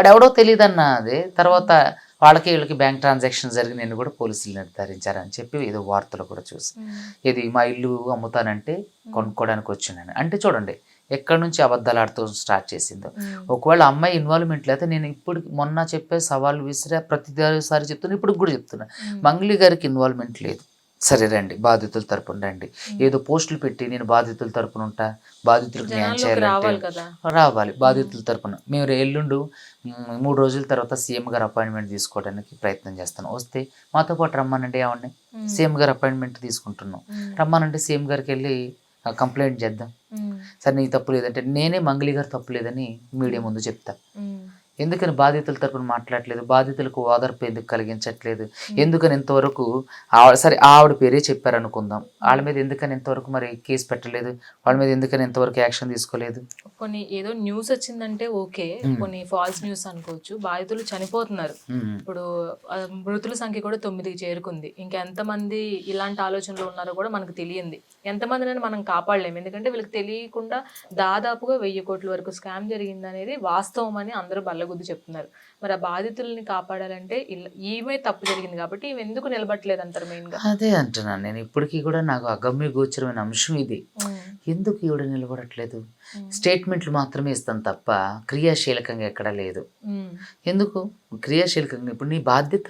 S2: ఆడెవడో తెలియదన్న. అదే తర్వాత వాళ్ళకి వీళ్ళకి బ్యాంక్ ట్రాన్సాక్షన్ జరిగి నేను కూడా పోలీసులు నిర్ధారించారని చెప్పి ఏదో వార్తలు కూడా చూసి, ఇది మా ఇల్లు అమ్ముతానంటే కొనుక్కోవడానికి వచ్చినాను అంటే చూడండి ఎక్కడి నుంచి అబద్ధాలు ఆడుతూ స్టార్ట్ చేసిందో. ఒకవేళ అమ్మాయి ఇన్వాల్వ్మెంట్ లేకపోతే నేను ఇప్పుడు మొన్న చెప్పే సవాళ్ళు విసిరా, ప్రతిసారి చెప్తున్నా, ఇప్పుడు కూడా చెప్తున్నా, మంగ్లీ గారికి ఇన్వాల్వ్మెంట్ లేదు. సరే రండి, బాధితుల తరపున రండి, ఏదో పోస్టులు పెట్టి నేను బాధితుల తరపున ఉంటా, బాధితులకు న్యాయం చేయాలంటే రావాలి బాధితుల తరపున. మేము ఎల్లుండు 3 రోజుల తర్వాత సీఎం గారు అపాయింట్మెంట్ తీసుకోవడానికి ప్రయత్నం చేస్తాను, వస్తే మాతో పాటు రమ్మానంటే ఏమన్నా సీఎం గారు అపాయింట్మెంట్ తీసుకుంటున్నాం, రమ్మానంటే సీఎం గారికి వెళ్ళి కంప్లైంట్ చేద్దాం. సరే నీ తప్పు లేదంటే నేనే మంగ్లీ గారు తప్పు లేదని మీడియా ముందు చెప్తా. ఎందుకని బాధితుల తరపున మాట్లాడలేదు, బాధితులకు ఓదార్పు ఎందుకు కలిగించట్లేదు, ఎందుకని ఇంతవరకు సరే ఆవిడ పేరే చెప్పారనుకుందాం, వాళ్ళ మీద ఎందుకని ఇంతవరకు మరి కేసు పెట్టలేదు, వాళ్ళ మీద ఎందుకని ఇంతవరకు యాక్షన్ తీసుకోలేదు?
S1: కొన్ని ఏదో న్యూస్ వచ్చిందంటే ఓకే, కొన్ని ఫాల్స్ న్యూస్ అనుకోవచ్చు. బాధితులు చనిపోతున్నారు, ఇప్పుడు మృతుల సంఖ్య కూడా 9కి చేరుకుంది. ఇంకెంతమంది ఇలాంటి ఆలోచనలు ఉన్నారో కూడా మనకు తెలియంది. ఎంతమందిని మనం కాపాడలేము, ఎందుకంటే వీళ్ళకి తెలియకుండా దాదాపుగా 1000 కోట్ల వరకు స్కామ్ జరిగింది అనేది వాస్తవం అని అందరూ బల్లగుద్దు చెప్తున్నారు. మరి ఆ బాధితుల్ని కాపాడాలంటే ఈమె తప్పు జరిగింది కాబట్టి ఈమె ఎందుకు నిలబట్టలేదు అంటారు మెయిన్ గా?
S2: అదే అంటున్నాను నేను, ఇప్పటికీ కూడా నాకు అగమ్య గోచరమైన అంశం ఇది. ఎందుకు ఈవిడ నిలబడట్లేదు? స్టేట్మెంట్లు మాత్రమే ఇస్తాను తప్ప క్రియాశీలకంగా ఎక్కడా లేదు. ఎందుకు క్రియాశీలకంగా? ఇప్పుడు నీ బాధ్యత,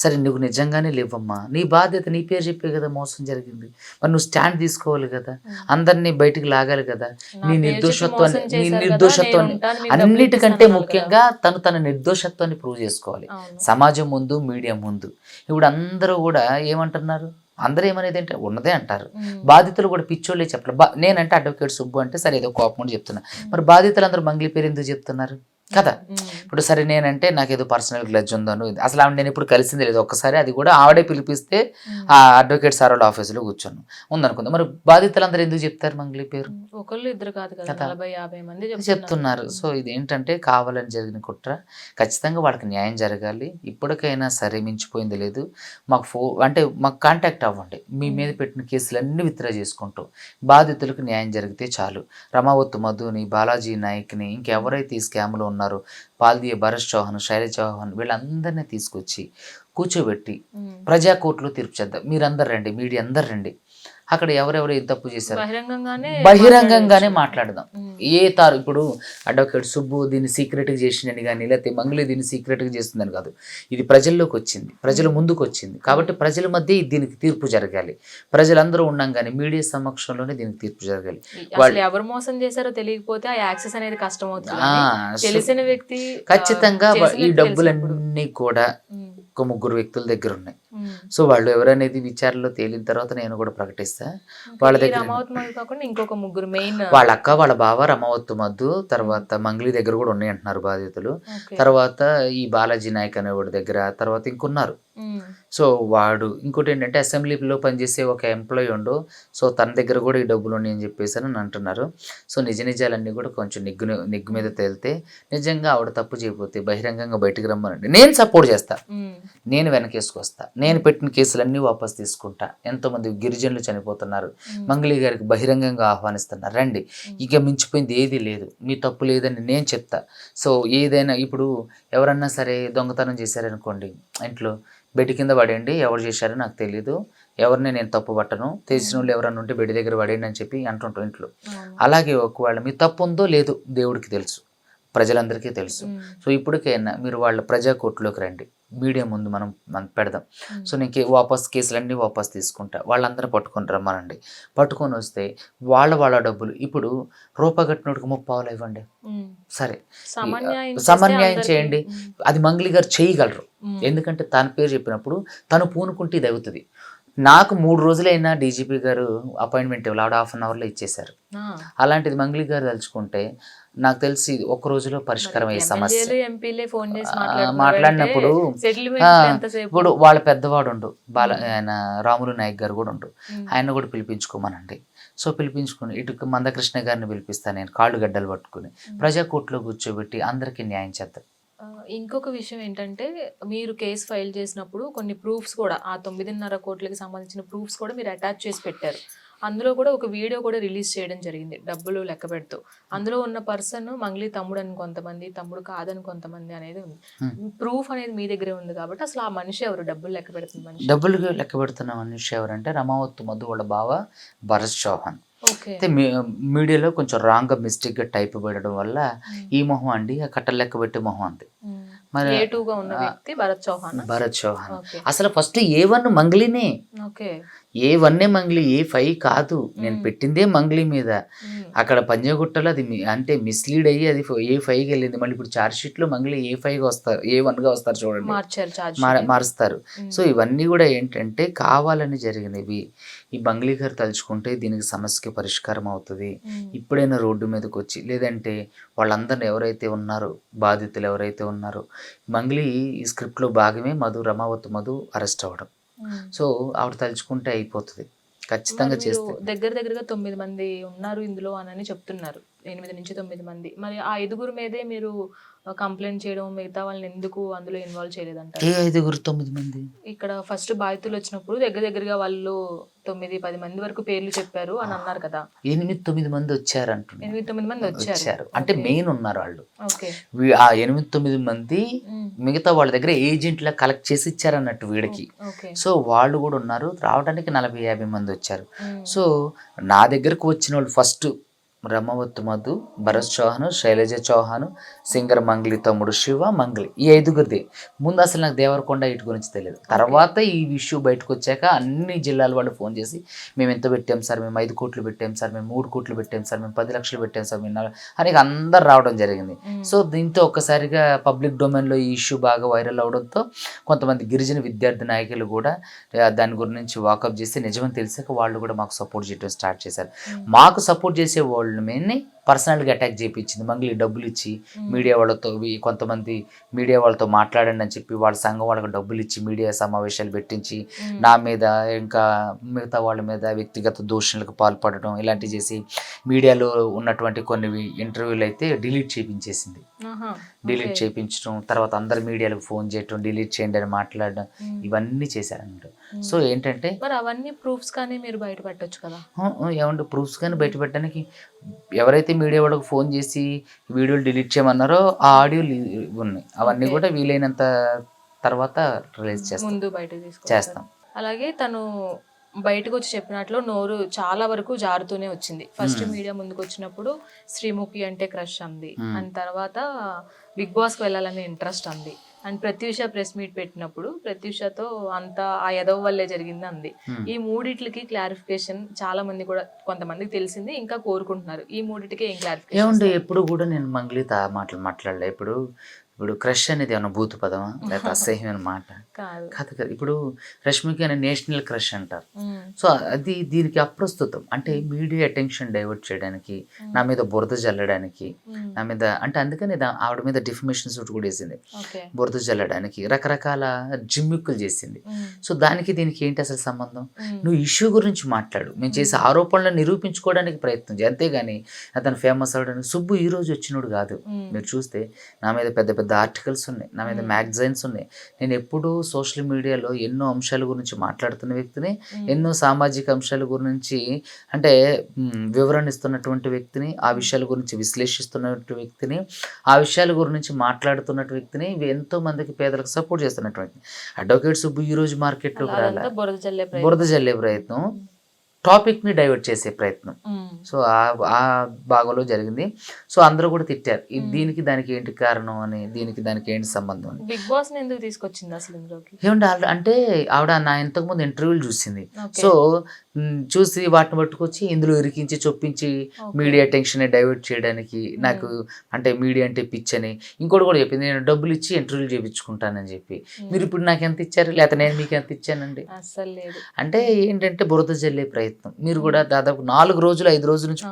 S2: సరే నువ్వు నిజంగానే లేవమ్మా, నీ బాధ్యత, నీ పేరు చెప్పే కదా మోసం జరిగింది, మరి నువ్వు స్టాండ్ తీసుకోవాలి కదా, అందరినీ బయటికి లాగాలి కదా. నీ నిర్దోషత్వాన్ని అన్నిటికంటే ముఖ్యంగా తన నిర్దోషత్వాన్ని ప్రూవ్ చేసుకోవాలి సమాజం ముందు, మీడియా ముందు. ఇప్పుడు అందరూ కూడా ఏమంటున్నారు, అందరూ ఏమనేది అంటే ఉన్నదే అంటారు, బాధితులు కూడా పిచ్చోళ్ళే చెప్పాలి. నేనంటే అడ్వకేట్ సుబ్బు అంటే సరే ఏదో కోపం అని చెప్తున్నా, మరి బాధితులు అందరూ మంగ్లీ పేరు ఎందుకు చెప్తున్నారు కదా? ఇప్పుడు సరే నేనంటే నాకు ఏదో పర్సనల్ గ్లడ్జ్ ఉందను, అసలు ఆవిడ నేను ఇప్పుడు కలిసింది లేదు ఒక్కసారి, అది కూడా ఆవిడే పిలిపిస్తే ఆ అడ్వకేట్ సార్ వాళ్ళ ఆఫీసులో కూర్చొని ఉందనుకుందాం. మరి బాధితులందరూ ఎందుకు చెప్తారు మంగ్లీ పేరు?
S1: ఒకళ్ళు ఇద్దరు కాదు కదా, 40-50 మంది
S2: చెప్తున్నారు. సో ఇదేంటంటే కావాలని జరిగిన కుట్ర. ఖచ్చితంగా వాళ్ళకి న్యాయం జరగాలి. ఇప్పటికైనా సరే మించిపోయింది లేదు. మాకు కాంటాక్ట్ అవ్వండి, మీ మీద పెట్టిన కేసులన్నీ విత్డ్రా చేసుకుంటాం. బాధితులకు న్యాయం జరిగితే చాలు. రమావత్ మధుని, బాలాజీ నాయక్ని, ఇంకెవరైతే ఈ స్కామ్లో ఉన్నారో పాల్దియ భరత్ చౌహాన్, శైలజ చౌహాన్, వీళ్ళందరినీ తీసుకొచ్చి కూర్చోబెట్టి ప్రజా కోర్టులో తీర్పు చేద్దాం. మీరందరు రండి, మీడియా అందరు రండి, అక్కడ ఎవరెవరు ఏం తప్పు చేశారు బహిరంగంగానే మాట్లాడదాం. ఇప్పుడు అడ్వకేట్ సుబ్బు దీన్ని సీక్రెట్గా చేసిందని కానీ, లేకపోతే మంగ్లీ దీన్ని సీక్రెట్గా చేస్తుందని కాదు, ఇది ప్రజల్లోకి వచ్చింది, ప్రజల ముందుకు వచ్చింది కాబట్టి ప్రజల మధ్య దీనికి తీర్పు జరగాలి. ప్రజలందరూ ఉండంగానే మీడియా సమక్షంలోనే దీనికి తీర్పు జరగాలి.
S1: వాళ్ళు ఎవరు మోసం చేశారో తెలియకపోతే ఆ యాక్సెస్ అనేది కష్టం అవుతుంది. తెలిసిన వ్యక్తి
S2: ఖచ్చితంగా ఈ డబ్బులన్నీ కూడా ఒక 3 వ్యక్తుల దగ్గర ఉన్నాయి. సో వాళ్ళు ఎవరనేది విచారణలో తేలిన తర్వాత నేను కూడా ప్రకటిస్తా. వాళ్ళ దగ్గర వాళ్ళ అక్క, వాళ్ళ బావ రమావత్ మధు, తర్వాత మంగ్లీ దగ్గర కూడా ఉన్నాయి అంటున్నారు బాధితులు. తర్వాత ఈ బాలాజీ నాయక్ అనేవాడి దగ్గర, తర్వాత ఇంకున్నారు. సో వాడు ఇంకోటి ఏంటంటే అసెంబ్లీలో పనిచేసే ఒక ఎంప్లాయీ ఉండు, సో తన దగ్గర కూడా ఈ డబ్బులు ఉన్నాయని చెప్పేసి అని అంటున్నారు. సో నిజాలన్నీ కూడా కొంచెం నిగ్గు మీద తేలితే, నిజంగా ఆవిడ తప్పు చేయకపోతే బహిరంగంగా బయటికి రమ్మనండి, నేను సపోర్ట్ చేస్తా, నేను వెనకేసుకొస్తా, నేను పెట్టిన కేసులన్నీ వాపస్ తీసుకుంటా. ఎంతోమంది గిరిజనులు చనిపోతున్నారు, మంగ్లీ గారికి బహిరంగంగా ఆహ్వానిస్తున్నారు, రండి, ఇక మించిపోయింది ఏది లేదు, మీ తప్పు లేదని నేను చెప్తా. సో ఏదైనా ఇప్పుడు ఎవరన్నా సరే దొంగతనం చేశారనుకోండి, ఇంట్లో బెడ్ కింద పడేయండి, ఎవరు చేశారో నాకు తెలీదు, ఎవరిని నేను తప్పు పట్టను, తెలిసిన వాళ్ళు ఎవరన్నా ఉంటే బెడ్ దగ్గర పడేయండి అని చెప్పి అంటుంటాం ఇంట్లో. అలాగే ఒకవేళ మీ తప్పు ఉందో లేదో దేవుడికి తెలుసు, ప్రజలందరికీ తెలుసు. సో ఇప్పటికైనా మీరు వాళ్ళ ప్రజా కోర్టులోకి రండి, మీడియా ముందు మనం పెడదాం. సో నేను కేసులన్నీ వాపస్ తీసుకుంటా, వాళ్ళందరూ పట్టుకొని రమ్మనండి. పట్టుకొని వస్తే వాళ్ళ డబ్బులు ఇప్పుడు రూపగట్టినోడికి 30 ఇవ్వండి, సరే సమన్యాయం చేయండి, అది మంగ్లీ గారు చేయగలరు. ఎందుకంటే తన పేరు చెప్పినప్పుడు తను పూనుకుంటే ఇది అవుతుంది. నాకు 3 రోజులైనా డీజీపీ గారు అపాయింట్మెంట్ ఇవ్వాలి, ఆవిడ 1/2 అవర్లో ఇచ్చేశారు. అలాంటిది మంగ్లీ గారు తలుచుకుంటే నాకు తెలిసి ఒక్క రోజులో పరిష్కారం అయ్యే సమస్య.
S1: ఎంపీలే ఫోన్ చేసి
S2: మాట్లాడినప్పుడు ఇప్పుడు వాళ్ళ పెద్దవాడు ఉండు ఆయన రాములు నాయక్ గారు కూడా ఉండు, ఆయన కూడా పిలిపించుకోమనండి. సో పిలిపించుకుని ఇటు మందకృష్ణ గారిని పిలిపిస్తాను నేను, కాళ్ళు గడ్డలు పట్టుకుని ప్రజాకోర్టులో కూర్చోబెట్టి అందరికీ న్యాయం చేద్దాం.
S1: ఇంకొక విషయం ఏంటంటే, మీరు కేసు ఫైల్ చేసినప్పుడు కొన్ని ప్రూఫ్స్ కూడా, ఆ 9.5 కోట్లకి సంబంధించిన ప్రూఫ్స్ కూడా మీరు అటాచ్ చేసి పెట్టారు. అందులో కూడా ఒక వీడియో కూడా రిలీజ్ చేయడం జరిగింది, డబ్బులు లెక్క పెడుతూ. అందులో ఉన్న పర్సన్ మంగ్లీ తమ్ముడు అని కొంతమంది, తమ్ముడు కాదని కొంతమంది అనేది ఉంది. ప్రూఫ్ అనేది మీ దగ్గరే ఉంది కాబట్టి అసలు ఆ మనిషి ఎవరు, డబ్బులు లెక్క పెడుతున్న మనిషి?
S2: డబ్బులు లెక్క పెడుతున్న మనిషి ఎవరంటే రమావత్ మధు వాళ్ళ బావ భరత్ చౌహాన్. అయితే మీడియాలో కొంచెం రాంగ్గా మిస్టేక్గా టైప్ పెట్టడం వల్ల ఈ మొహం అండి, ఆ కట్టలు లెక్క పెట్టే మొహం అంది. మరి భరత్ చౌహాన్ అసలు first A1 మంగ్లీనే, A1 Mangli, A5 కాదు. నేను పెట్టిందే మంగ్లీ మీద. అక్కడ పంజాగుట్టలో అది అంటే మిస్లీడ్ అయ్యి అది A5కి వెళ్ళింది. మళ్ళీ ఇప్పుడు ఛార్జ్ షీట్ లో మంగ్లీ A5గా వస్తారు, A1గా వస్తారు చూడండి, మారుస్తారు. సో ఇవన్నీ కూడా ఏంటంటే కావాలని జరిగినవి. ఈ మంగ్లీ గారు తలుచుకుంటే దీనికి సమస్యకి పరిష్కారం అవుతుంది. ఇప్పుడైనా రోడ్డు మీదకి వచ్చి, లేదంటే వాళ్ళందరిని ఎవరైతే ఉన్నారో బాధితులు ఎవరైతే ఉన్నారో, మంగ్లీ ఈ స్క్రిప్ట్లో భాగమే రమావత్ మధు అరెస్ట్ అవ్వడం. సో ఆవిడ తలుచుకుంటే అయిపోతుంది, ఖచ్చితంగా చేస్తే.
S1: దగ్గరగా 9 మంది ఉన్నారు ఇందులో అని చెప్తున్నారు, 8 నుంచి 9 మంది. మరి ఆ 5 మీదే మీరు కంప్లైంట్ చేయడం, మిగతా వాళ్ళని ఎందుకు అందులో ఇన్వాల్వ్ చేయలేదంట?
S2: ఏ 9 మంది?
S1: ఇక్కడ ఫస్ట్ బాధితులు వచ్చినప్పుడు దగ్గరగా వాళ్ళు 9-10 మంది వరకు పేర్లు చెప్పారు అని అన్నారు కదా.
S2: 8-9 మంది వచ్చారంట.
S1: 8-9 మంది వచ్చారు.
S2: అంటే మెయిన్ ఉన్నారు వాళ్ళు. ఆ 8-9 మంది మిగతా వాళ్ళ దగ్గర ఏజెంట్ లా కలెక్ట్ చేసి ఇచ్చారన్నట్టు వీడికి. సో వాళ్ళు కూడా ఉన్నారు, రావడానికి 40-50 మంది వచ్చారు. సో నా దగ్గరకు వచ్చిన వాళ్ళు ఫస్ట్ రమావత్ మధు, భరత్ చౌహాన్, శైలజ చౌహాన్, సింగర్ మంగ్లీ తమ్ముడు శివ, మంగ్లీ, ఈ 5 ముందు అసలు నాకు దేవరకొండ ఇటు గురించి తెలియదు. తర్వాత ఈ ఇష్యూ బయటకు వచ్చాక అన్ని జిల్లాల వాళ్ళు ఫోన్ చేసి, మేము ఎంత పెట్టాం సార్, మేము 5 కోట్లు పెట్టాం సార్, మేము 3 కోట్లు పెట్టాం సార్, మేము 10 లక్షలు పెట్టాం సార్, మేము అని అందరు రావడం జరిగింది. సో దీంతో ఒక్కసారిగా పబ్లిక్ డొమైన్లో ఈ ఇష్యూ బాగా వైరల్ అవడంతో కొంతమంది గిరిజన విద్యార్థి నాయకులు కూడా దాని గురించి వాకప్ చేసి నిజమని తెలిసాక వాళ్ళు కూడా మాకు సపోర్ట్ చేయడం స్టార్ట్ చేశారు. మాకు సపోర్ట్ చేసే వాళ్ళు మెయిన్ని పర్సనల్గా అటాక్ చేయించింది మంగ్లీ, డబ్బులు ఇచ్చి మీడియా వాళ్ళతో, కొంతమంది మీడియా వాళ్ళతో మాట్లాడండి అని చెప్పి వాళ్ళ సంఘం వాళ్ళకి డబ్బులు ఇచ్చి మీడియా సమావేశాలు పెట్టించి నా మీద ఇంకా మిగతా వాళ్ళ మీద వ్యక్తిగత దూషణలకు పాల్పడడం ఇలాంటివి చేసి మీడియాలో ఉన్నటువంటి కొన్ని ఇంటర్వ్యూలు అయితే డిలీట్ చేయించేసింది. డిలీట్ చేయించడం, తర్వాత అందరు మీడియాలకు ఫోన్ చేయటం, డిలీట్ చేయండి అని మాట్లాడడం, ఇవన్నీ చేశారన్నమాట. సో ఏంటంటే
S1: అవన్నీ ప్రూఫ్స్ కానీ మీరు బయట పెట్టొచ్చు కదా.
S2: ఏమంటే ప్రూఫ్స్ కానీ బయట పెట్టడానికి ఎవరైతే మీడియా వాళ్ళకి ఫోన్ చేసి వీడియోలు డిలీట్ చేయమన్నారో ఆ ఆడియోలు ఉన్నాయి, అవన్నీ కూడా వీలైనంత తర్వాత రిలీజ్ చేస్తాం.
S1: అలాగే తను బయటకు వచ్చి చెప్పినట్లు నోరు చాలా వరకు జారుతూనే వచ్చింది. ఫస్ట్ మీడియా ముందుకు వచ్చినప్పుడు శ్రీముఖి అంటే క్రష్ అంది, అండ్ తర్వాత బిగ్ బాస్కి వెళ్ళాలనే ఇంట్రెస్ట్ అంది, అండ్ ప్రత్యూష ప్రెస్ మీట్ పెట్టినప్పుడు ప్రత్యూషతో అంతా ఆ ఎదవ వల్లే జరిగింది అంది. ఈ మూడిట్లకి క్లారిఫికేషన్ చాలా మంది కూడా, కొంతమందికి తెలిసింది, ఇంకా కోరుకుంటున్నారు. ఈ మూడిటికి ఏం క్లారిఫికేషన్?
S2: ఎప్పుడు కూడా నేను మంగ్లీతో మాట్లాడలే. ఇప్పుడు క్రష్ అనేది ఏమన్నా భూత పదమా లేకపోతే అసహ్యమైన మాట కాదు కదా. ఇప్పుడు రష్మికి అనే నేషనల్ క్రష్ అంటారు. సో అది దీనికి అప్రస్తుతం. అంటే మీడియా అటెన్షన్ డైవర్ట్ చేయడానికి, నా మీద బురద జల్లడానికి, నా మీద అంటే అందుకని ఆవిడ మీద డిఫమేషన్ సూట్ కూడా వేసింది, బురద జల్లడానికి రకరకాల జిమ్మిక్కులు చేసింది. సో దానికి దీనికి ఏంటి అసలు సంబంధం? నువ్వు ఇష్యూ గురించి మాట్లాడు, మేము చేసే ఆరోపణలను నిరూపించుకోవడానికి ప్రయత్నం చేయి, అంతేగాని అతను ఫేమస్ అవడానికి. సుబ్బు ఈ రోజు వచ్చినోడు కాదు. మీరు చూస్తే నా మీద పెద్ద పెద్ద ఆర్టికల్స్ ఉన్నాయి, నా మీద మ్యాగజైన్స్ ఉన్నాయి. నేను ఎప్పుడూ సోషల్ మీడియాలో ఎన్నో అంశాల గురించి మాట్లాడుతున్న వ్యక్తిని, ఎన్నో సామాజిక అంశాల గురించి అంటే వివరణ ఇస్తున్నటువంటి వ్యక్తిని, ఆ విషయాల గురించి విశ్లేషిస్తున్నటువంటి వ్యక్తిని, ఆ విషయాల గురించి మాట్లాడుతున్నటువంటి వ్యక్తిని, ఎంతో మందికి పేదలకు సపోర్ట్ చేస్తున్నటువంటి అడ్వకేట్ సుబ్బు ఈ రోజు మార్కెట్లోకి రాలే, బురద జల్లే ప్రయత్నం టాపిక్ని డైవర్ట్ చేసే ప్రయత్నం. సో ఆ భాగంలో జరిగింది. సో అందరూ కూడా తిట్టారు, దీనికి దానికి ఏంటి కారణం అని, దీనికి దానికి ఏంటి సంబంధం అని.
S1: బిగ్ బాస్ ఎందుకు తీసుకొచ్చింది అసలు ఇందులోకి?
S2: ఏమంటే అంటే ఆవిడ నా ఇంతకుముందు ఇంటర్వ్యూలు చూసింది.
S1: Okay.
S2: సో చూసి వాటిని పట్టుకొచ్చి ఇందులో ఇరికించి చొప్పించి మీడియా అటెన్షన్ డైవర్ట్ చేయడానికి, నాకు అంటే మీడియా అంటే పిచ్చని. ఇంకోటి కూడా చెప్పింది, నేను డబ్బులు ఇచ్చి ఇంటర్వ్యూలు చేయించుకుంటానని చెప్పి. మీరు ఇప్పుడు నాకు ఎంత ఇచ్చారు, లేకపోతే నేను మీకు ఎంత ఇచ్చానండి?
S1: అస్సలు లేదు.
S2: అంటే ఏంటంటే బురద జల్లే ప్రయత్నం. మీరు కూడా దాదాపు 4 రోజులు 5 రోజుల నుంచి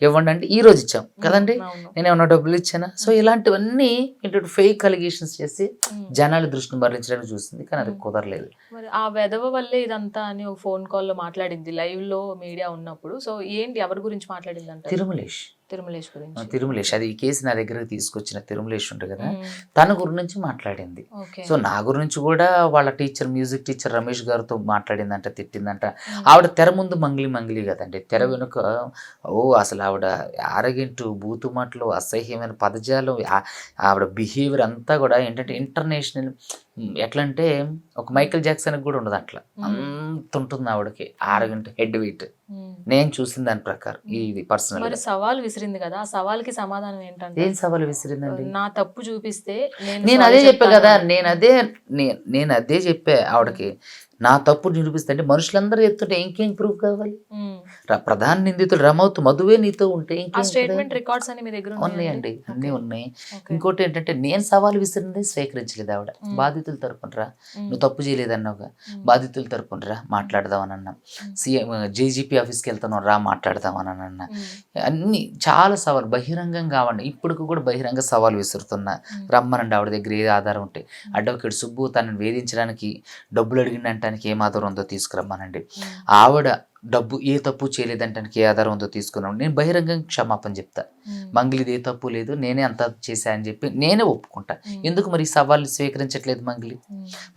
S2: ఇవ్వండి అంటే ఈ రోజు ఇచ్చాం కదండి, నేను ఏమన్నా డబ్బులు ఇచ్చానా? సో ఇలాంటివన్నీ ఏంటంటే ఫేక్ అలిగేషన్స్ చేసి జనాల దృష్టిని మరలించడానికి చూస్తుంది, కానీ అది కుదరలేదు.
S1: మరి ఆ వెధవ వల్లే ఇదంతా అని ఒక ఫోన్ కాల్లో మాట్లాడింది లైవ్ లో మీడియా ఉన్నప్పుడు. సో ఏంటి, ఎవరి గురించి మాట్లాడింది అంటే?
S2: తిరుమలేష్
S1: గురించి.
S2: తిరుమలేష్, అది ఈ కేసు నా దగ్గరకు తీసుకొచ్చిన తిరుమలేష్ ఉంటుంది కదా, తన గురించి మాట్లాడింది. సో నా గురించి కూడా వాళ్ళ టీచర్, మ్యూజిక్ టీచర్ రమేష్ గారితో మాట్లాడిందంట, తిట్టిందంట. ఆవిడ తెర ముందు మంగ్లీ కదండి, తెర వెనుక అసలు ఆవిడ ఆరగింటు, బూతు మాటలు, అసహ్యమైన పదజాలం, ఆవిడ బిహేవియర్ అంతా కూడా ఏంటంటే ఇంటర్నేషనల్. ఎట్లా అంటే ఒక మైకేల్ జాక్సన్ కూడా ఉండదు అట్లా, అంత ఉంటుంది ఆవిడకి, ఆరగంట హెడ్ వెయిట్. నేను చూసిన దాని ప్రకారం ఇది పర్సనల్.
S1: మరి సవాల్ విసిరింది కదా, ఆ సవాల్కి సమాధానం ఏంటంటే?
S2: ఏం సవాల్ విసిరిందండి?
S1: నా తప్పు చూపిస్తే
S2: నేను అదే చెప్పా కదా, నేను అదే చెప్పా ఆవిడకి, నా తప్పు నిరూపిస్తే అంటే మనుషులందరూ ఎత్తుంటే ఇంకేం ప్రూఫ్ కావాలి? ప్రధాన నిందితుడు రమౌత్ మధువే నీతో ఉంటే
S1: స్టేట్మెంట్ రికార్డ్స్ అని మీ దగ్గర
S2: ఉన్నాయండి, అన్నీ ఉన్నాయి. ఇంకోటి ఏంటంటే నేను సవాల్ విసిరింది స్వీకరించలేదు ఆవిడ. బాధితుల తరపునరా, నువ్వు తప్పు చేయలేదన్నావుగా, బాధితుల తరపునరా మాట్లాడదామని అన్నా. సీఎం జేజీపీ ఆఫీస్కి వెళ్తాను రా మాట్లాడదామని అన్నా. అన్ని చాలా సవాల్ బహిరంగంగా కావండి, ఇప్పుడు కూడా బహిరంగ సవాల్ విసురుతున్నా. రమ్మనండి ఆవిడ దగ్గర ఏ ఆధారం ఉంటే. అడ్వకేట్ సుబ్బు తనని వేధించడానికి డబ్బులు అడిగిందంటానికి ఏం ఆధారం ఉందో తీసుకురమ్మనండి. ఆవిడ డబ్బు ఏ తప్పు చేయలేదంటానికి ఏ ఆధారం ఉందో తీసుకున్నాం. నేను బహిరంగంగా క్షమాపణ చెప్తా, మంగ్లీది ఏ తప్పు లేదు, నేనే అంతా చేశా అని చెప్పి నేనే ఒప్పుకుంటా. ఎందుకు మరి ఈ సవాళ్ళు స్వీకరించట్లేదు మంగ్లీ?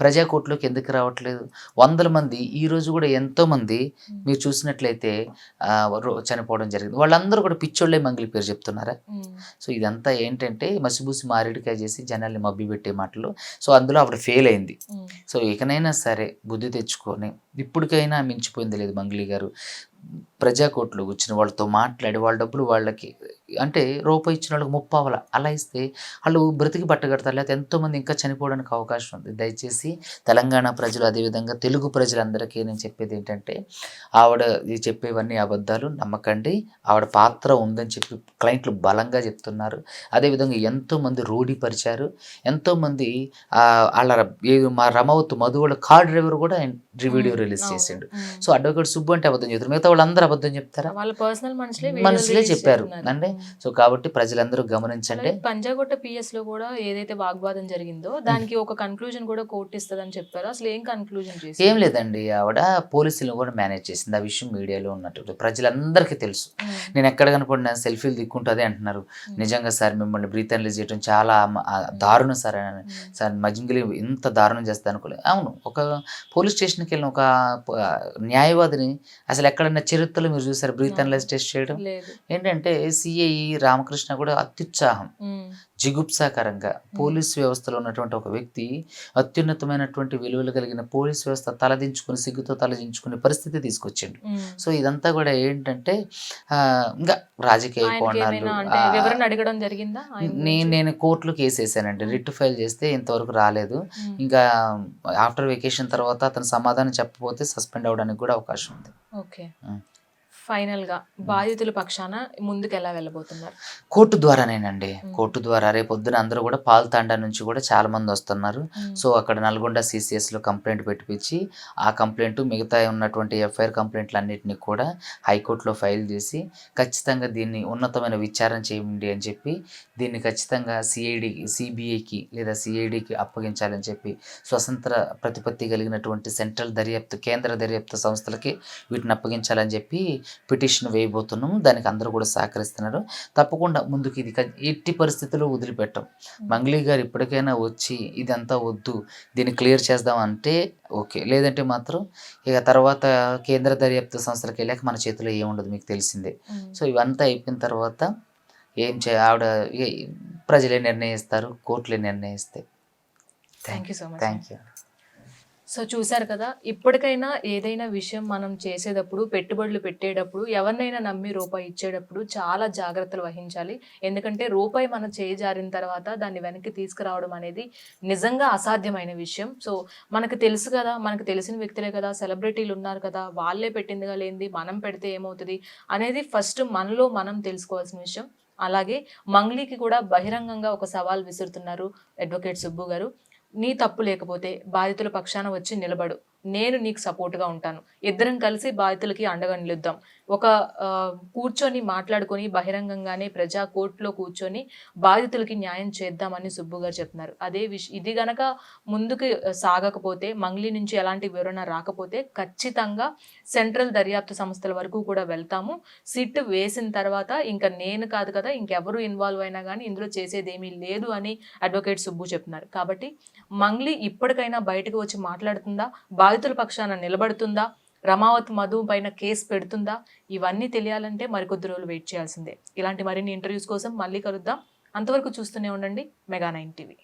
S2: ప్రజాకోర్టులోకి ఎందుకు రావట్లేదు? 100 మంది ఈ రోజు కూడా ఎంతో మంది మీరు చూసినట్లయితే చనిపోవడం జరిగింది. వాళ్ళందరూ కూడా పిచ్చోళ్ళే మంగ్లీ పేరు చెప్తున్నారా? సో ఇదంతా ఏంటంటే మసిబూసి మారేడుకాయ చేసి జనాల్ని మబ్బి పెట్టే మాటలు. సో అందులో ఆవిడ ఫెయిల్ అయింది. సో ఇకనైనా సరే బుద్ధి తెచ్చుకొని, ఇప్పటికైనా మించిపోయింది లేదు మంగ్లీ గారు. ప్రజాకోర్టులో వచ్చిన వాళ్ళతో మాట్లాడి వాళ్ళ డబ్బులు వాళ్ళకి అంటే రూపాయి ఇచ్చిన వాళ్ళకి 30 అలా ఇస్తే వాళ్ళు బ్రతికి బట్టగడతారు, లేకపోతే ఎంతోమంది ఇంకా చనిపోవడానికి అవకాశం ఉంది. దయచేసి తెలంగాణ ప్రజలు, అదేవిధంగా తెలుగు ప్రజలందరికీ నేను చెప్పేది ఏంటంటే, ఆవిడ చెప్పేవన్నీ అబద్ధాలు నమ్మకండి. ఆవిడ పాత్ర ఉందని చెప్పి క్లయింట్లు బలంగా చెప్తున్నారు. అదేవిధంగా ఎంతోమంది రూఢీపరిచారు, ఎంతోమంది మా రమౌత్ మధు వాళ్ళ కార్ డ్రైవర్ కూడా వీడియో రిలీజ్ చేసిండు. సో అడ్వకేట్ సుబ్బు అంటే అబద్ధం చెప్తారు, మిగతా వాళ్ళందరూ అబద్ధం చెప్తారా?
S1: వాళ్ళ పర్సనల్
S2: మనుషులే చెప్పారు అంటే. సో కాబట్టి ప్రజలందరూ గమనించండి.
S1: పంజాగుట్ట పిఎస్ లో కూడా ఏదైతే వాగ్వాదం జరిగిందో దానికి ఒక కన్క్లూజన్ కూడా కోర్టు ఇస్తుందని చెప్పారు. అసలు ఏం కన్క్లూజన్ చేసి?
S2: ఏం లేదండి, ఆవిడ పోలీసులను కూడా మేనేజ్ చేసింది. ఆ విషయం మీడియాలో ఉన్నట్టు ప్రజలందరికీ తెలుసు. నేను ఎక్కడ కనపడినా సెల్ఫీలు దిక్కుంటుంది అంటున్నారు. నిజంగా సార్ మిమ్మల్ని బ్రీత్ అనలైజ్ చేయడం చాలా దారుణం సార్ అని. సార్ మజింగిలి ఇంత దారుణం చేస్తా అనుకోలేదు. అవును, ఒక పోలీస్ స్టేషన్కి వెళ్ళిన ఒక న్యాయవాదిని అసలు ఎక్కడన్నా చరిత్రలో మీరు చూసారు బ్రీత్ అనలైజ్ టెస్ట్ చేయడం? ఏంటంటే సిఐ రామకృష్ణ కూడా అత్యుత్సాహం, జిగుప్సాకరంగా పోలీస్ వ్యవస్థలో ఉన్నటువంటి ఒక వ్యక్తి అత్యున్నతమైనటువంటి విలువలు కలిగిన పోలీస్ వ్యవస్థ తలదించుకుని, సిగ్గుతో తలదించుకునే పరిస్థితి తీసుకొచ్చిండు. సో ఇదంతా కూడా ఏంటంటే ఇంకా రాజకీయ కోణాలు.
S1: అడగడం జరిగిందా?
S2: నేను కోర్టులో కేసు వేసానండి, రిట్ ఫైల్ చేస్తే ఇంతవరకు రాలేదు. ఇంకా ఆఫ్టర్ వెకేషన్ తర్వాత అతను సమాధానం చెప్పకపోతే సస్పెండ్ అవడానికి కూడా అవకాశం ఉంది.
S1: ఓకే, ఫైనల్ గా బాధితుల పక్షాన ముందుకు ఎలా వెళ్ళబోతున్నారు?
S2: కోర్టు ద్వారానేనండి, కోర్టు ద్వారా. రేపు పొద్దున అందరూ కూడా పాల్తాండా నుంచి కూడా చాలా మంది వస్తున్నారు. సో అక్కడ నల్గొండ సిసిఎస్లో కంప్లైంట్ పెట్టించి ఆ కంప్లైంట్ మిగతా ఉన్నటువంటి ఎఫ్ఐఆర్ కంప్లైంట్లు అన్నింటినీ కూడా హైకోర్టులో ఫైల్ చేసి ఖచ్చితంగా దీన్ని ఉన్నతమైన విచారణ చేయండి అని చెప్పి, దీన్ని ఖచ్చితంగా సిబిఐకి లేదా సిఐడికి అప్పగించాలని చెప్పి, స్వతంత్ర ప్రతిపత్తి కలిగినటువంటి సెంట్రల్ దర్యాప్తు, కేంద్ర దర్యాప్తు సంస్థలకి వీటిని అప్పగించాలని చెప్పి పిటిషన్ వేయబోతున్నాము. దానికి అందరూ కూడా సహకరిస్తున్నారు. తప్పకుండా ముందుకు ఇది ఎట్టి పరిస్థితుల్లో వదిలిపెట్టాం. మంగ్లీ గారు ఇప్పటికైనా వచ్చి ఇదంతా వద్దు, దీన్ని క్లియర్ చేద్దాం అంటే ఓకే, లేదంటే మాత్రం ఇక తర్వాత కేంద్ర దర్యాప్తు సంస్థలకు వెళ్ళాక మన చేతిలో ఏముండదు, మీకు తెలిసిందే. సో ఇవంతా అయిపోయిన తర్వాత ఆవిడ ప్రజలే నిర్ణయిస్తారు, కోర్టులే నిర్ణయిస్తాయి.
S1: Thank you so much.
S2: Thank you.
S1: So చూసారు కదా, ఇప్పటికైనా ఏదైనా విషయం మనం చేసేటప్పుడు, పెట్టుబడులు పెట్టేటప్పుడు, ఎవరినైనా నమ్మి రూపాయి ఇచ్చేటప్పుడు చాలా జాగ్రత్తలు వహించాలి. ఎందుకంటే రూపాయి మన చేయి జారిన తర్వాత దాన్ని వెనక్కి తీసుకురావడం అనేది నిజంగా అసాధ్యమైన విషయం. సో మనకు తెలుసు కదా, మనకు తెలిసిన వ్యక్తులే కదా, సెలబ్రిటీలు ఉన్నారు కదా, వాళ్ళే పెట్టిందిగా లేనిది మనం పెడితే ఏమవుతది అనేది ఫస్ట్ మనలో మనం తెలుసుకోవాల్సిన విషయం. అలాగే మంగ్లీకి కూడా బహిరంగంగా ఒక సవాల్ విసురుతున్నారు అడ్వకేట్ సుబ్బు గారు. నీ తప్పు లేకపోతే బాధితుల పక్షాన వచ్చి నిలబడు, నేను నీకు సపోర్ట్గా ఉంటాను, ఇద్దరం కలిసి బాధితులకి అండగా నిలుద్దాం. ఒక కూర్చొని మాట్లాడుకొని బహిరంగంగానే ప్రజా కోర్టులో కూర్చొని బాధితులకి న్యాయం చేద్దామని సుబ్బు గారు చెప్తున్నారు. అదే ఇది గనక ముందుకు సాగకపోతే, మంగ్లీ నుంచి ఎలాంటి వివరణ రాకపోతే ఖచ్చితంగా సెంట్రల్ దర్యాప్తు సంస్థల వరకు కూడా వెళ్తాము. సిట్ వేసిన తర్వాత ఇంకా నేను కాదు కదా, ఇంకెవరు ఇన్వాల్వ్ అయినా కానీ ఇందులో చేసేది ఏమీ లేదు అని అడ్వకేట్ సుబ్బు చెప్తున్నారు. కాబట్టి మంగ్లీ ఇప్పటికైనా బయటకు వచ్చి మాట్లాడుతుందా, బాధితుల పక్షాన నిలబడుతుందా, రమావత్ మధు పైన కేసు పెడుతుందా, ఇవన్నీ తెలియాలంటే మరికొద్ది రోజులు వెయిట్ చేయాల్సిందే. ఇలాంటి మరిన్ని ఇంటర్వ్యూస్ కోసం మళ్ళీ కలుద్దాం. అంతవరకు చూస్తూనే ఉండండి మెగా 9 టీవీ.